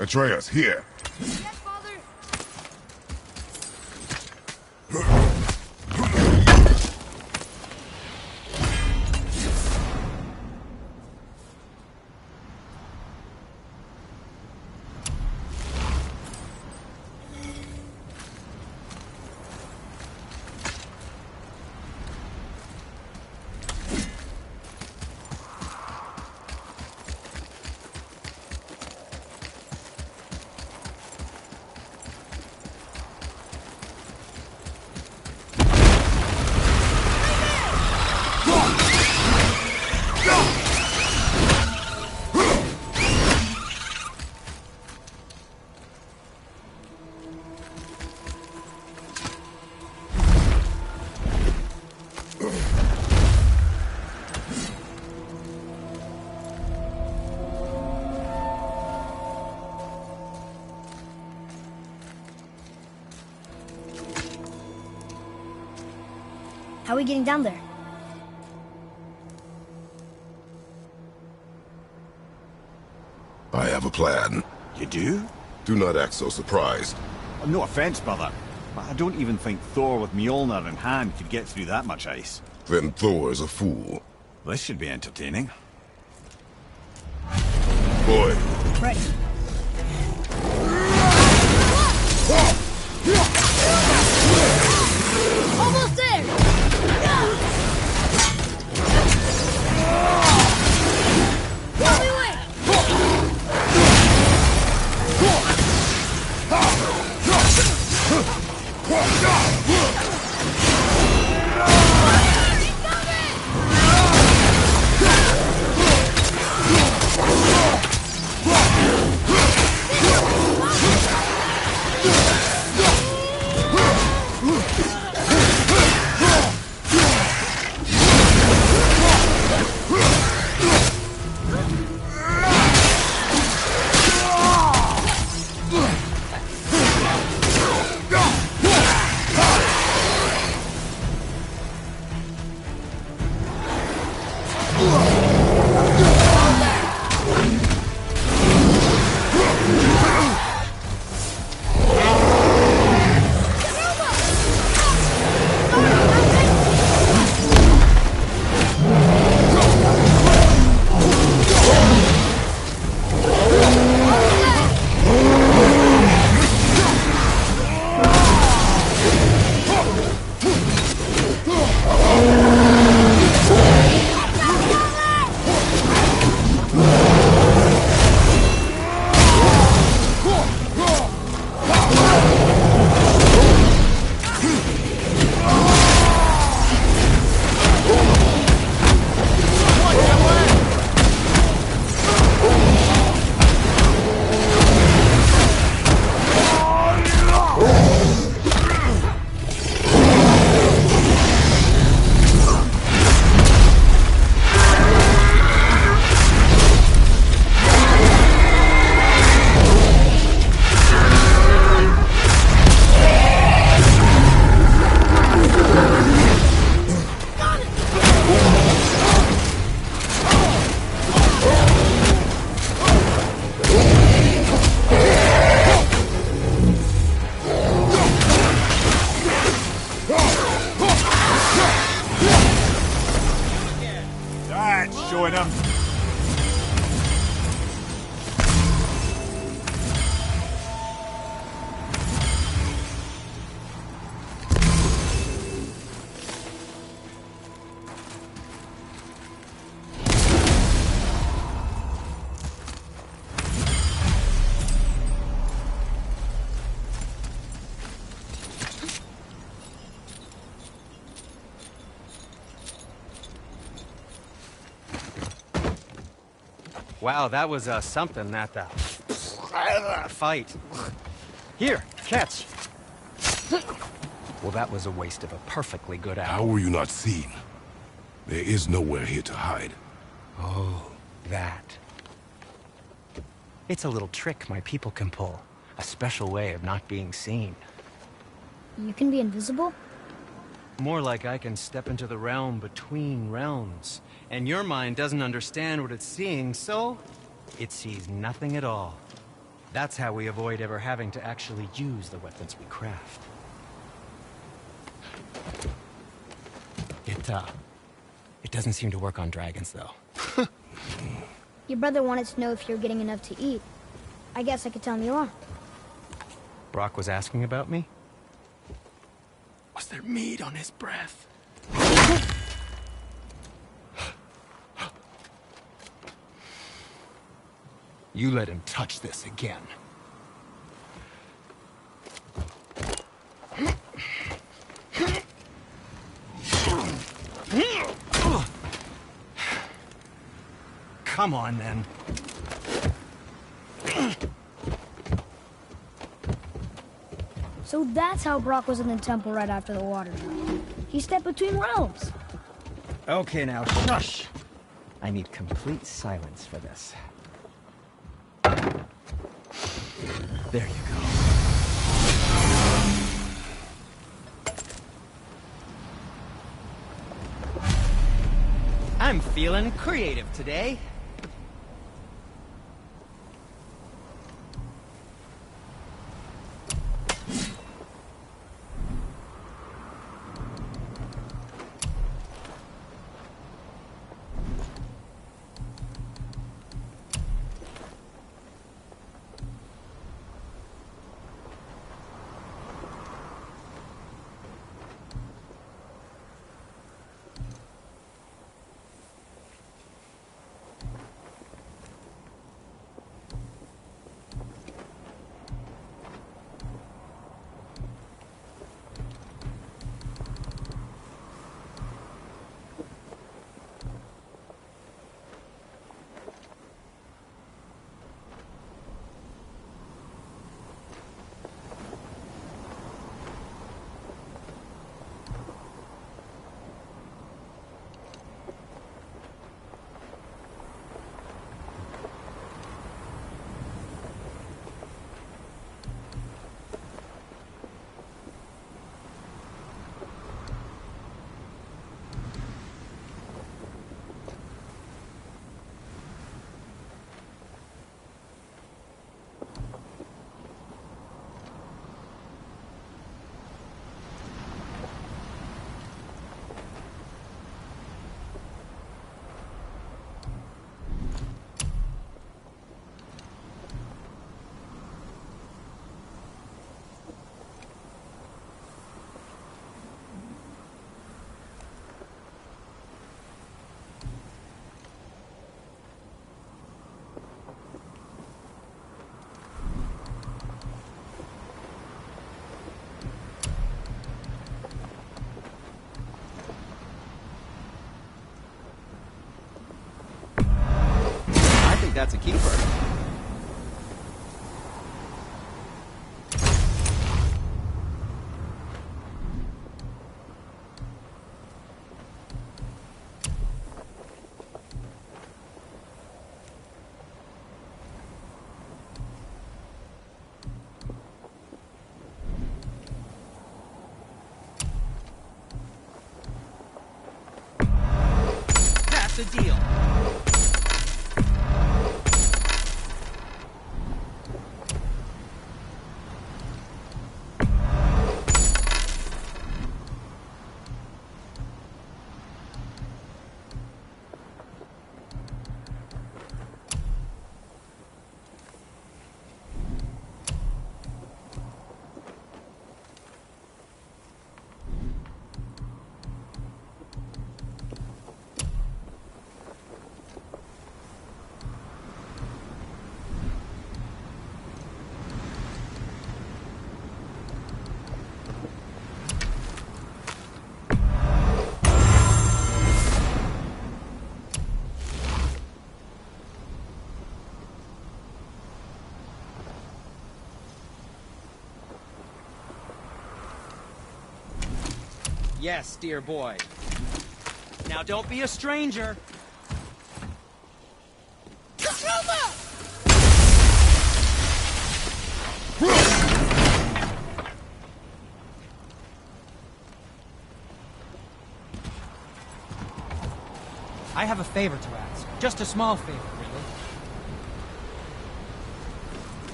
Atreus, here. Yes, boss. How are we getting down there? I have a plan. You do? Do not act so surprised. No offense, brother, but I don't even think Thor with Mjolnir in hand could get through that much ice. Then Thor is a fool. This should be entertaining. Boy. Ready. Almost there! While we wait! Showing him. Wow, that was something, that fight. Here, catch. Well, that was a waste of a perfectly good apple. How were you not seen? There is nowhere here to hide. Oh, that. It's a little trick my people can pull. A special way of not being seen. You can be invisible? More like I can step into the realm between realms. And your mind doesn't understand what it's seeing, so it sees nothing at all. That's how we avoid ever having to actually use the weapons we craft. It doesn't seem to work on dragons, though. Your brother wanted to know if you're getting enough to eat. I guess I could tell him you are. Brock was asking about me? Was there meat on his breath? You let him touch this again. Come on, then. So that's how Brock was in the temple right after the water. He stepped between realms. Okay, now, shush! I need complete silence for this. There you go. I'm feeling creative today. That's a keeper. That's a deal. Yes, dear boy. Now don't be a stranger. I have a favor to ask. Just a small favor, really.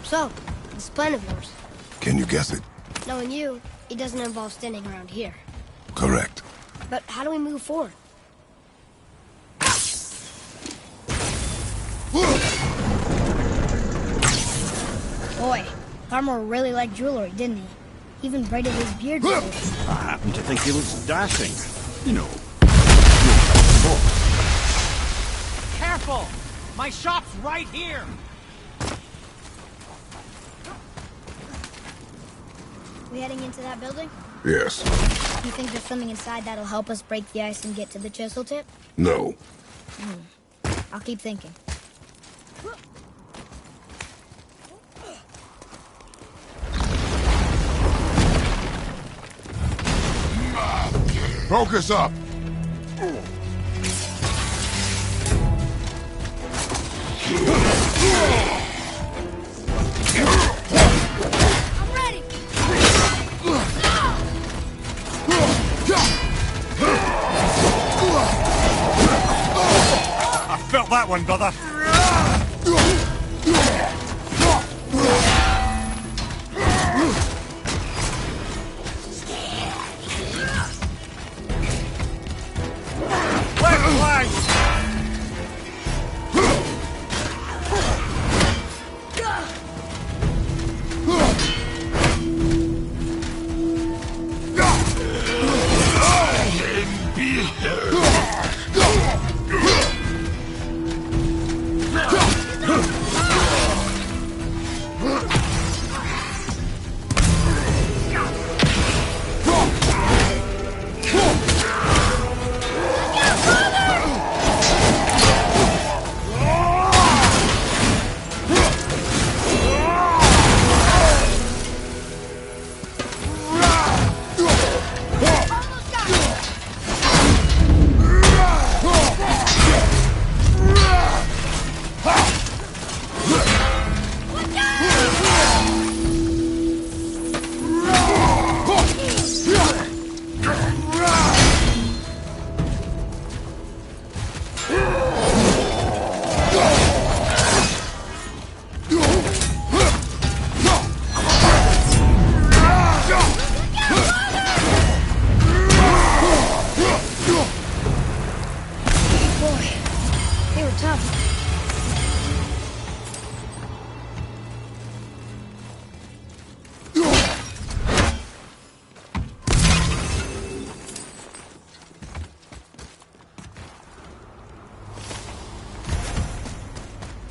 So, this plan of yours. Can you guess it? Knowing you, it doesn't involve standing around here. Correct. But how do we move forward? Boy, Armor really liked jewelry, didn't he? Even braided his beard with it. I happen to think he looks dashing. You know. Careful! My shop's right here! We heading into that building? Yes. You think there's something inside that'll help us break the ice and get to the chisel tip? No. I'll keep thinking. Focus up! I'm ready! one, brother.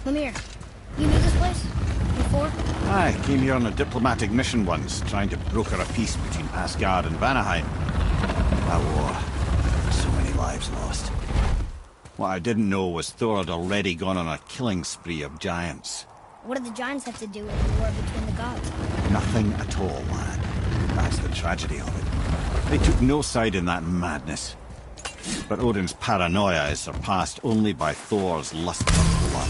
Mimir, you knew this place? Before? I came here on a diplomatic mission once, trying to broker a peace between Asgard and Vanaheim. That war. So many lives lost. What I didn't know was Thor had already gone on a killing spree of giants. What did the giants have to do with the war between the gods? Nothing at all, lad. That's the tragedy of it. They took no side in that madness. But Odin's paranoia is surpassed only by Thor's lust for blood.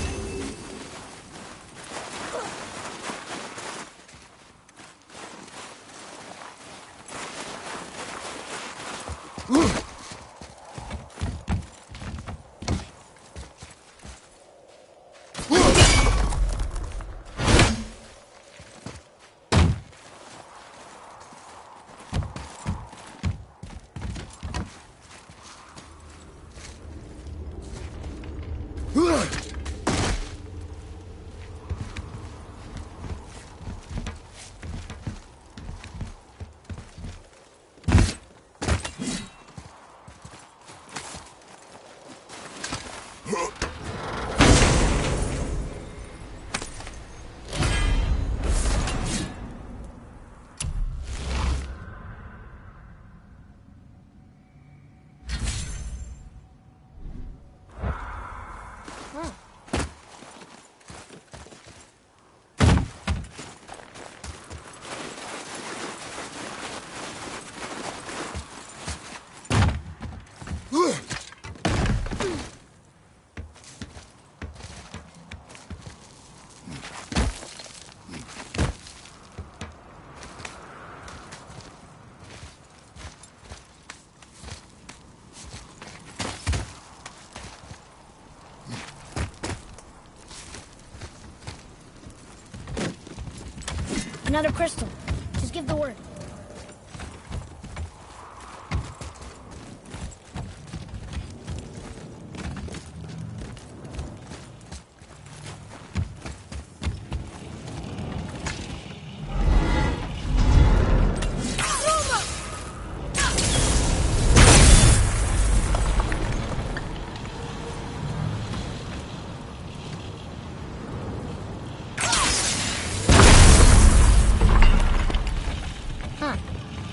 Another crystal. Just give the word.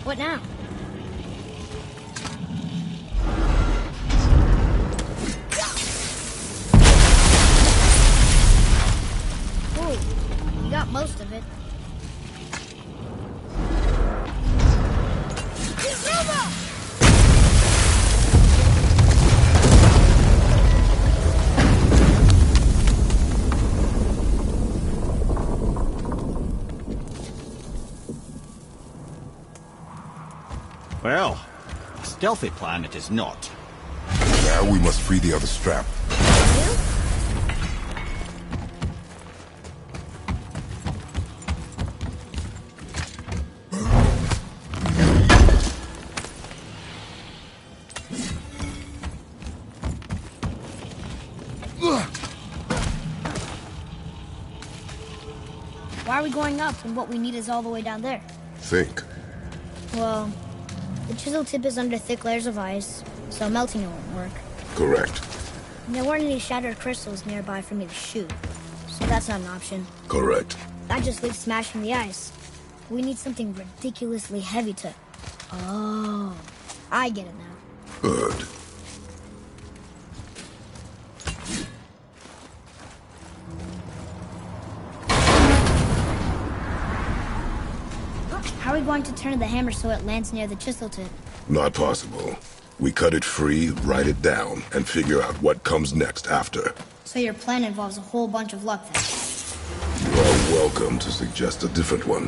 What now? Ooh, you got most of it. Well, a stealthy plan it is not. Now we must free the other strap. Why are we going up when what we need is all the way down there? Think. Well, the chisel tip is under thick layers of ice, so melting it won't work. Correct. And there weren't any shattered crystals nearby for me to shoot, so that's not an option. Correct. That just leaves smashing the ice. We need something ridiculously heavy to... Oh, I get it now. Good. How are we going to turn the hammer so it lands near the chisel tip? Not possible. We cut it free, write it down, and figure out what comes next after. So your plan involves a whole bunch of luck then? You are welcome to suggest a different one.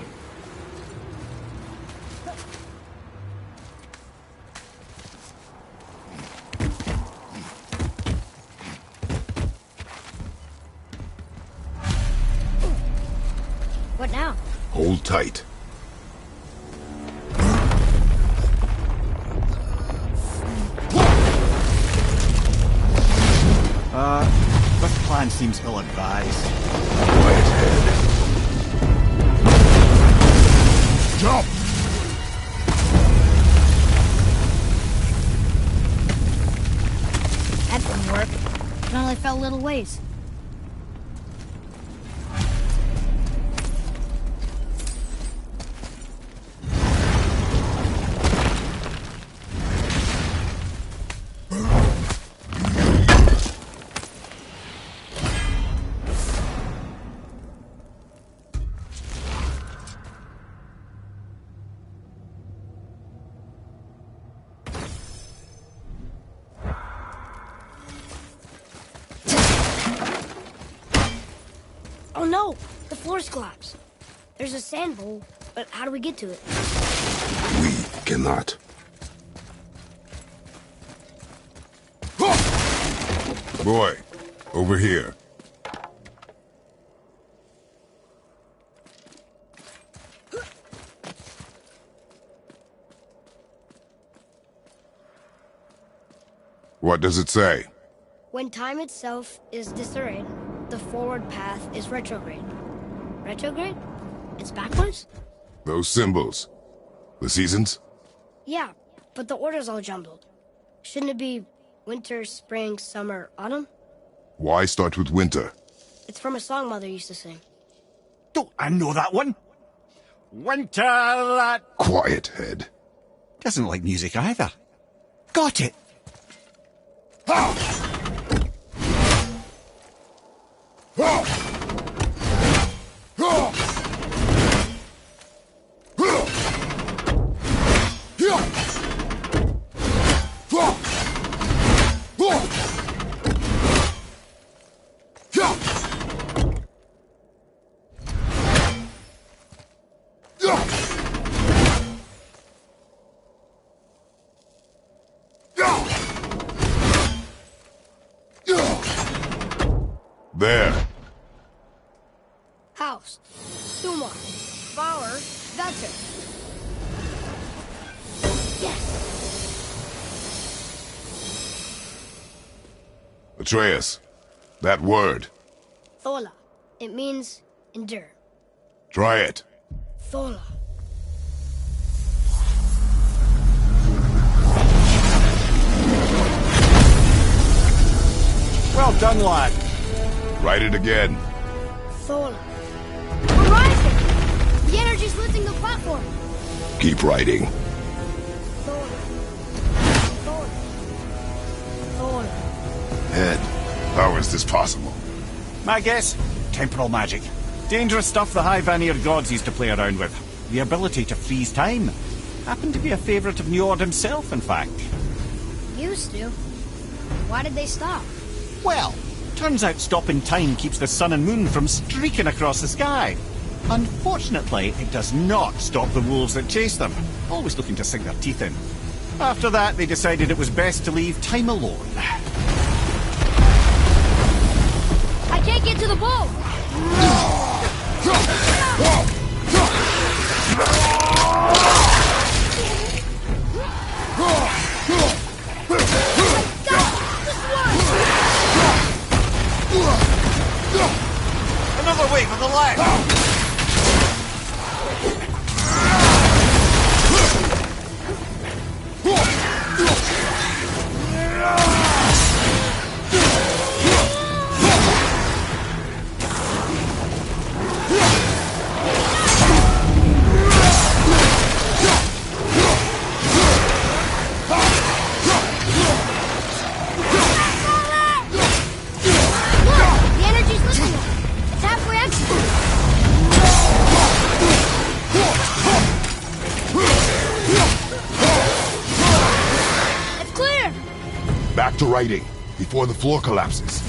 What now? Hold tight. This plan seems ill-advised. Quiet head. Jump! That didn't work. It only fell a little ways. Oh no! The floor's collapsed. There's a sand bowl, but how do we get to it? We cannot. Boy, over here. What does it say? When time itself is disarrayed, the forward path is retrograde. Retrograde? It's backwards? Those symbols. The seasons? Yeah, but the order's all jumbled. Shouldn't it be winter, spring, summer, autumn? Why start with winter? It's from a song Mother used to sing. Don't I know that one? Winter that... Quiet, head. Doesn't like music either. Got it! There. House. Sumar. Bauer. That's it. Yes! Atreus, that word. Thola. It means endure. Try it. Thola. Well done, lad. Write it again. Thola. We're rising! The energy's lifting the platform. Keep writing. Thola. Thola. Thola. Head, how is this possible? My guess? Temporal magic. Dangerous stuff the High Vanir gods used to play around with. The ability to freeze time. Happened to be a favourite of Njord himself, in fact. Used to. Why did they stop? Well, turns out stopping time keeps the sun and moon from streaking across the sky. Unfortunately, it does not stop the wolves that chase them, always looking to sink their teeth in. After that, they decided it was best to leave time alone. I can't get to the boat! Another wave of the leg! back to writing, before the floor collapses.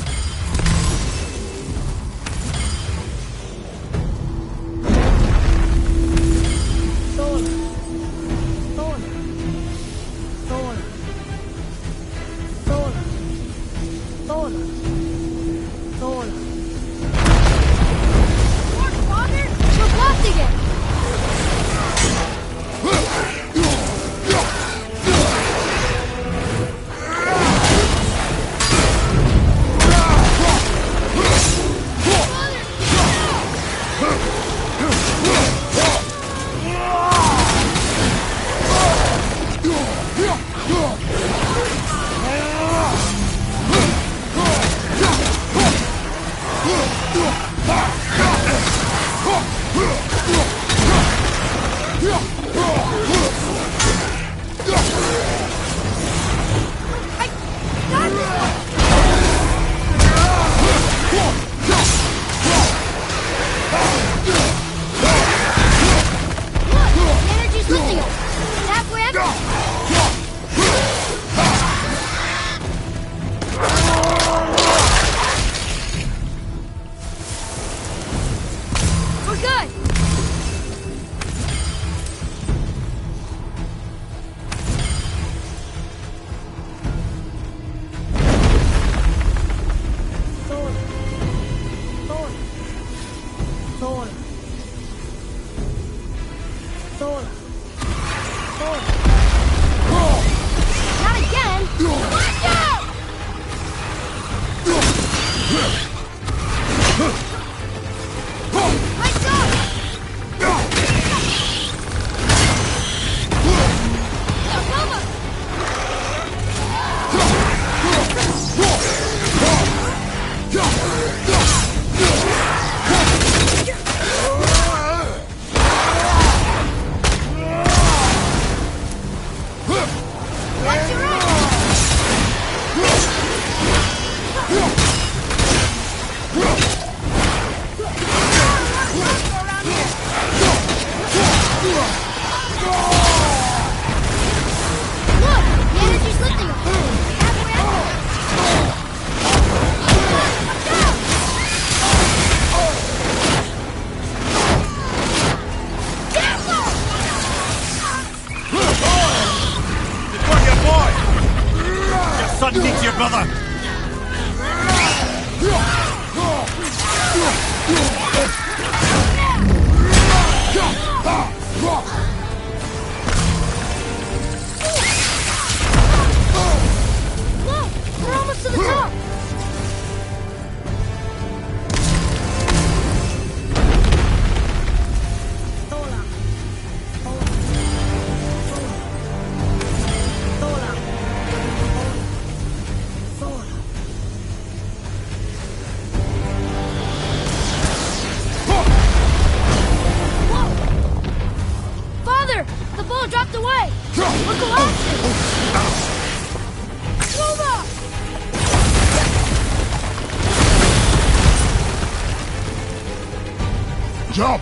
Jump!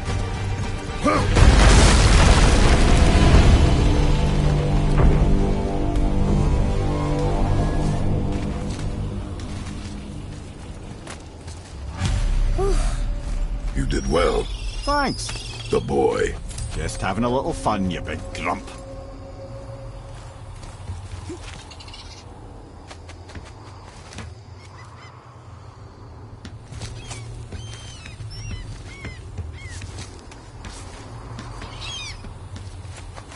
You did well. Thanks. The boy. Just having a little fun, you big grump.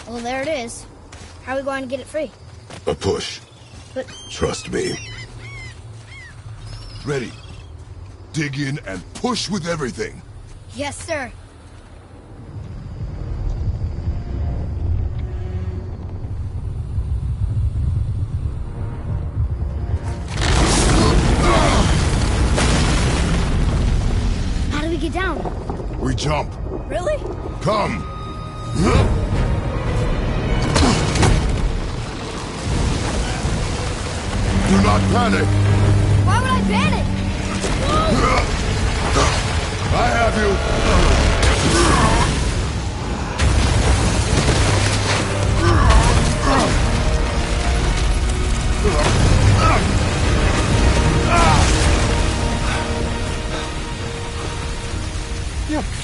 Well, there it is. How are we going to get it free? A push. But... Trust me. Ready. Dig in and push with everything. Yes, sir. How do we get down? We jump. Really? Come. Do not panic. Why would I panic? I have you.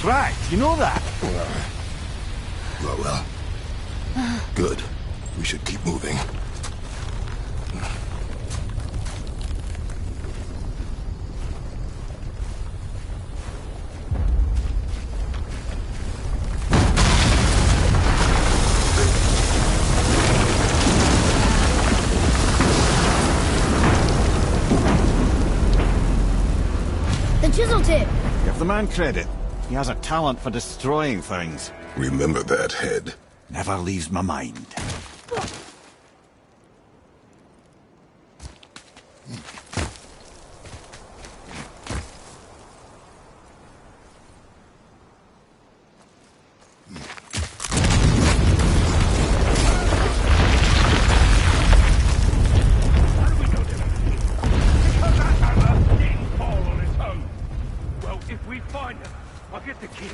cracked, you know that? Well. Good. We should keep moving. The chisel tip! Give the man credit. He has a talent for destroying things. Remember that, Head. Never leaves my mind. Well, if we find him, I'll get the key.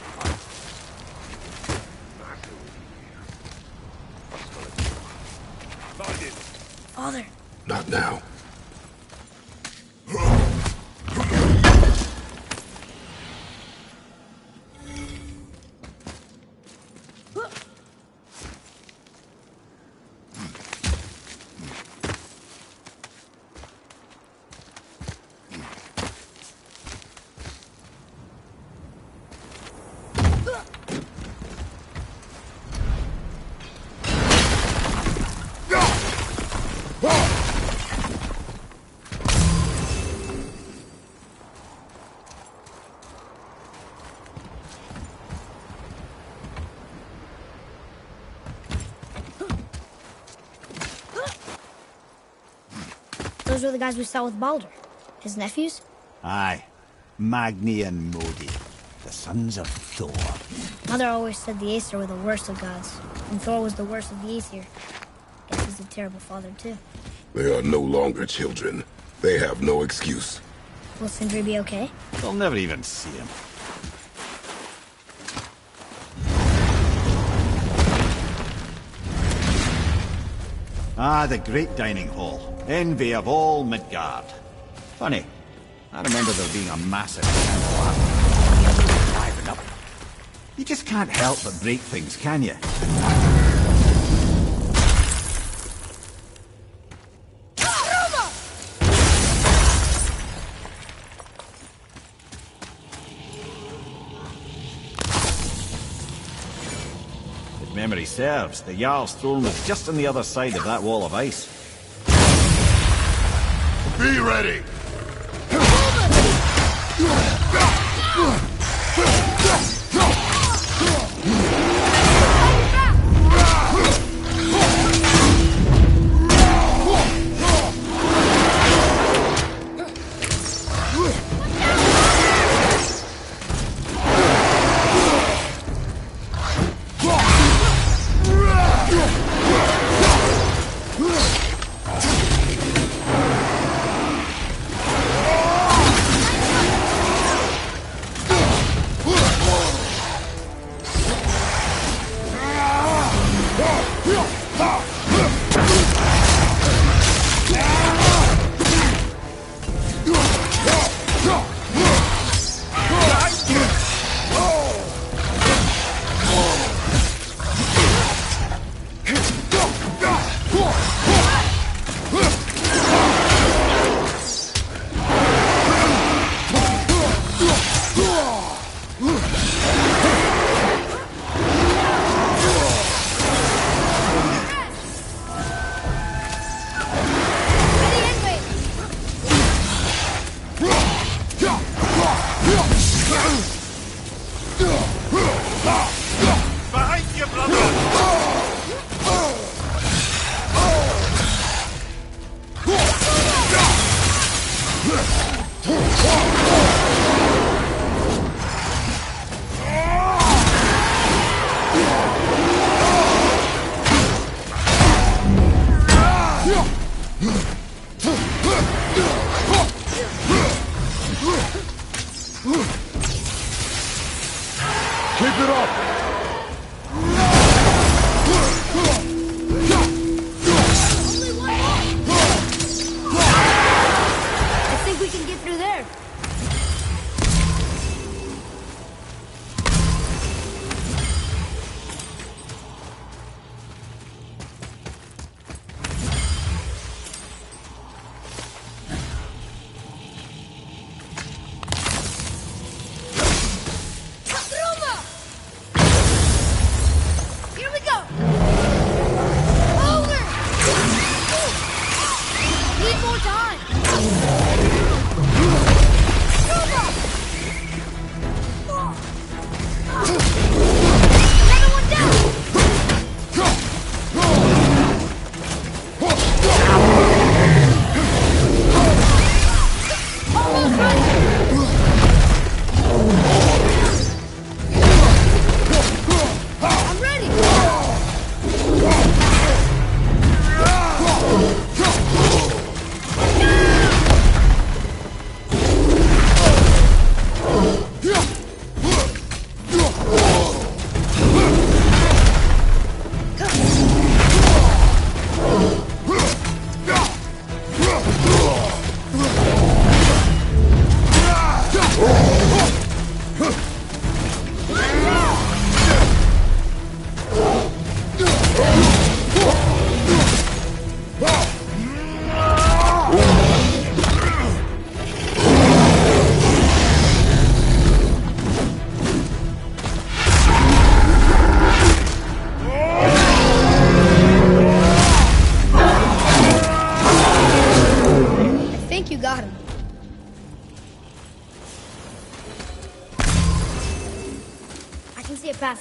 Father. Not now. Those were the guys we saw with Baldur. His nephews? Aye. Magni and Modi. The sons of Thor. Mother always said the Aesir were the worst of gods, and Thor was the worst of the Aesir. Guess he's a terrible father, too. They are no longer children. They have no excuse. Will Sindri be okay? They'll never even see him. Ah, the great dining hall. Envy of all Midgard. Funny, I remember there being a massive candle driving up. You just can't help but break things, can you? If memory serves, the Jarl's throne was just on the other side of that wall of ice. Be ready!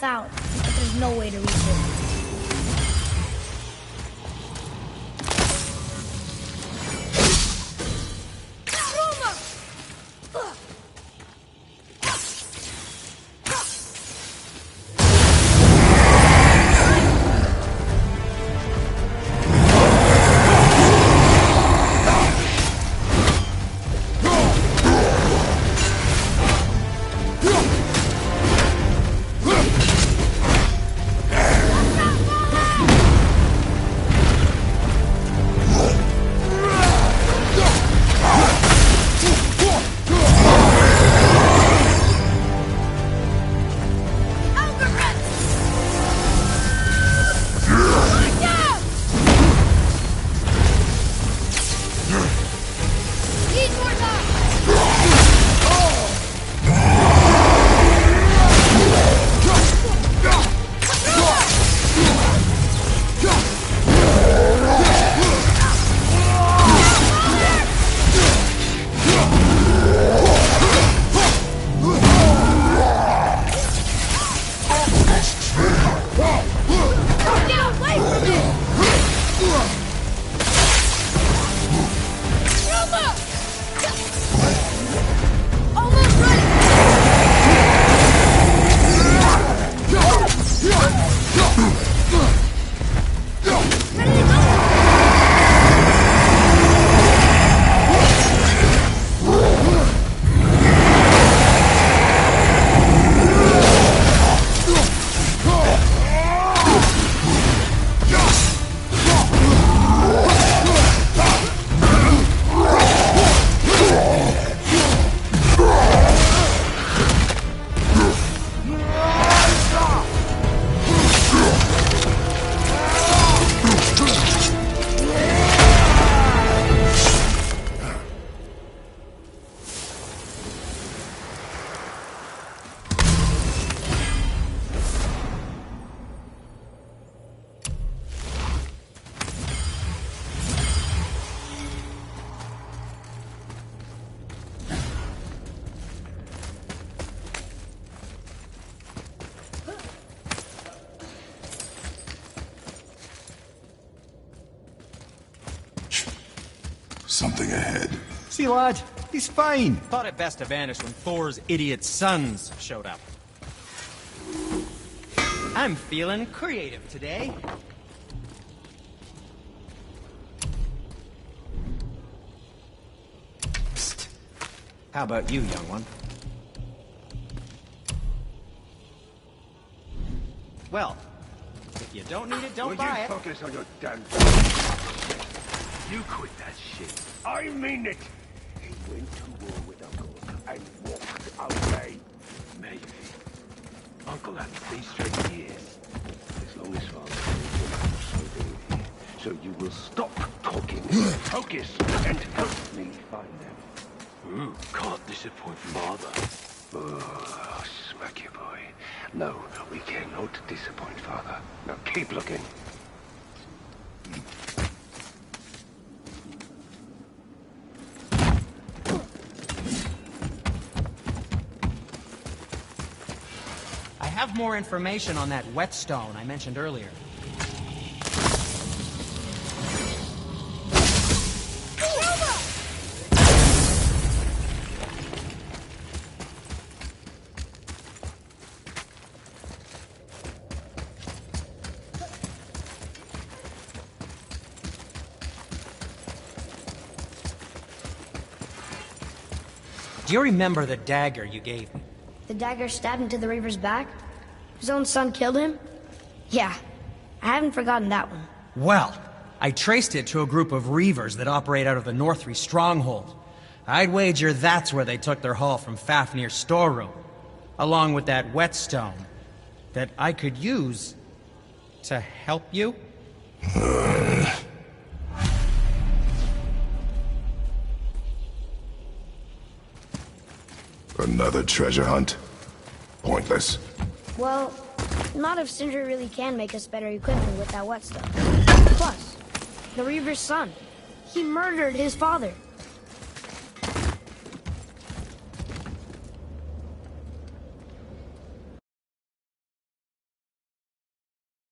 path out, but there's no way to reach it. Something ahead. See, lad, he's fine. Thought it best to vanish when Thor's idiot sons showed up. I'm feeling creative today. Psst. How about you, young one? Well, if you don't need it, don't buy it. Focus on your damn... You quit that shit. I mean it. He went to war with Uncle and walked away. Maybe. Uncle had 3 straight years. As long as Father so you will stop talking. Focus and help me find them. Can't disappoint Father. Oh, smack you, boy. No, we cannot disappoint Father. Now keep looking. I have more information on that whetstone I mentioned earlier. Do you remember the dagger you gave me? The dagger stabbed into the Reaver's back? His own son killed him? Yeah, I haven't forgotten that one. Well, I traced it to a group of Reavers that operate out of the Northree stronghold. I'd wager that's where they took their haul from Fafnir's storeroom, along with that whetstone that I could use to help you. Another treasure hunt? Pointless. Well, not if Sindri really can make us better equipment with that whetstone. Plus, the Reaver's son. He murdered his father.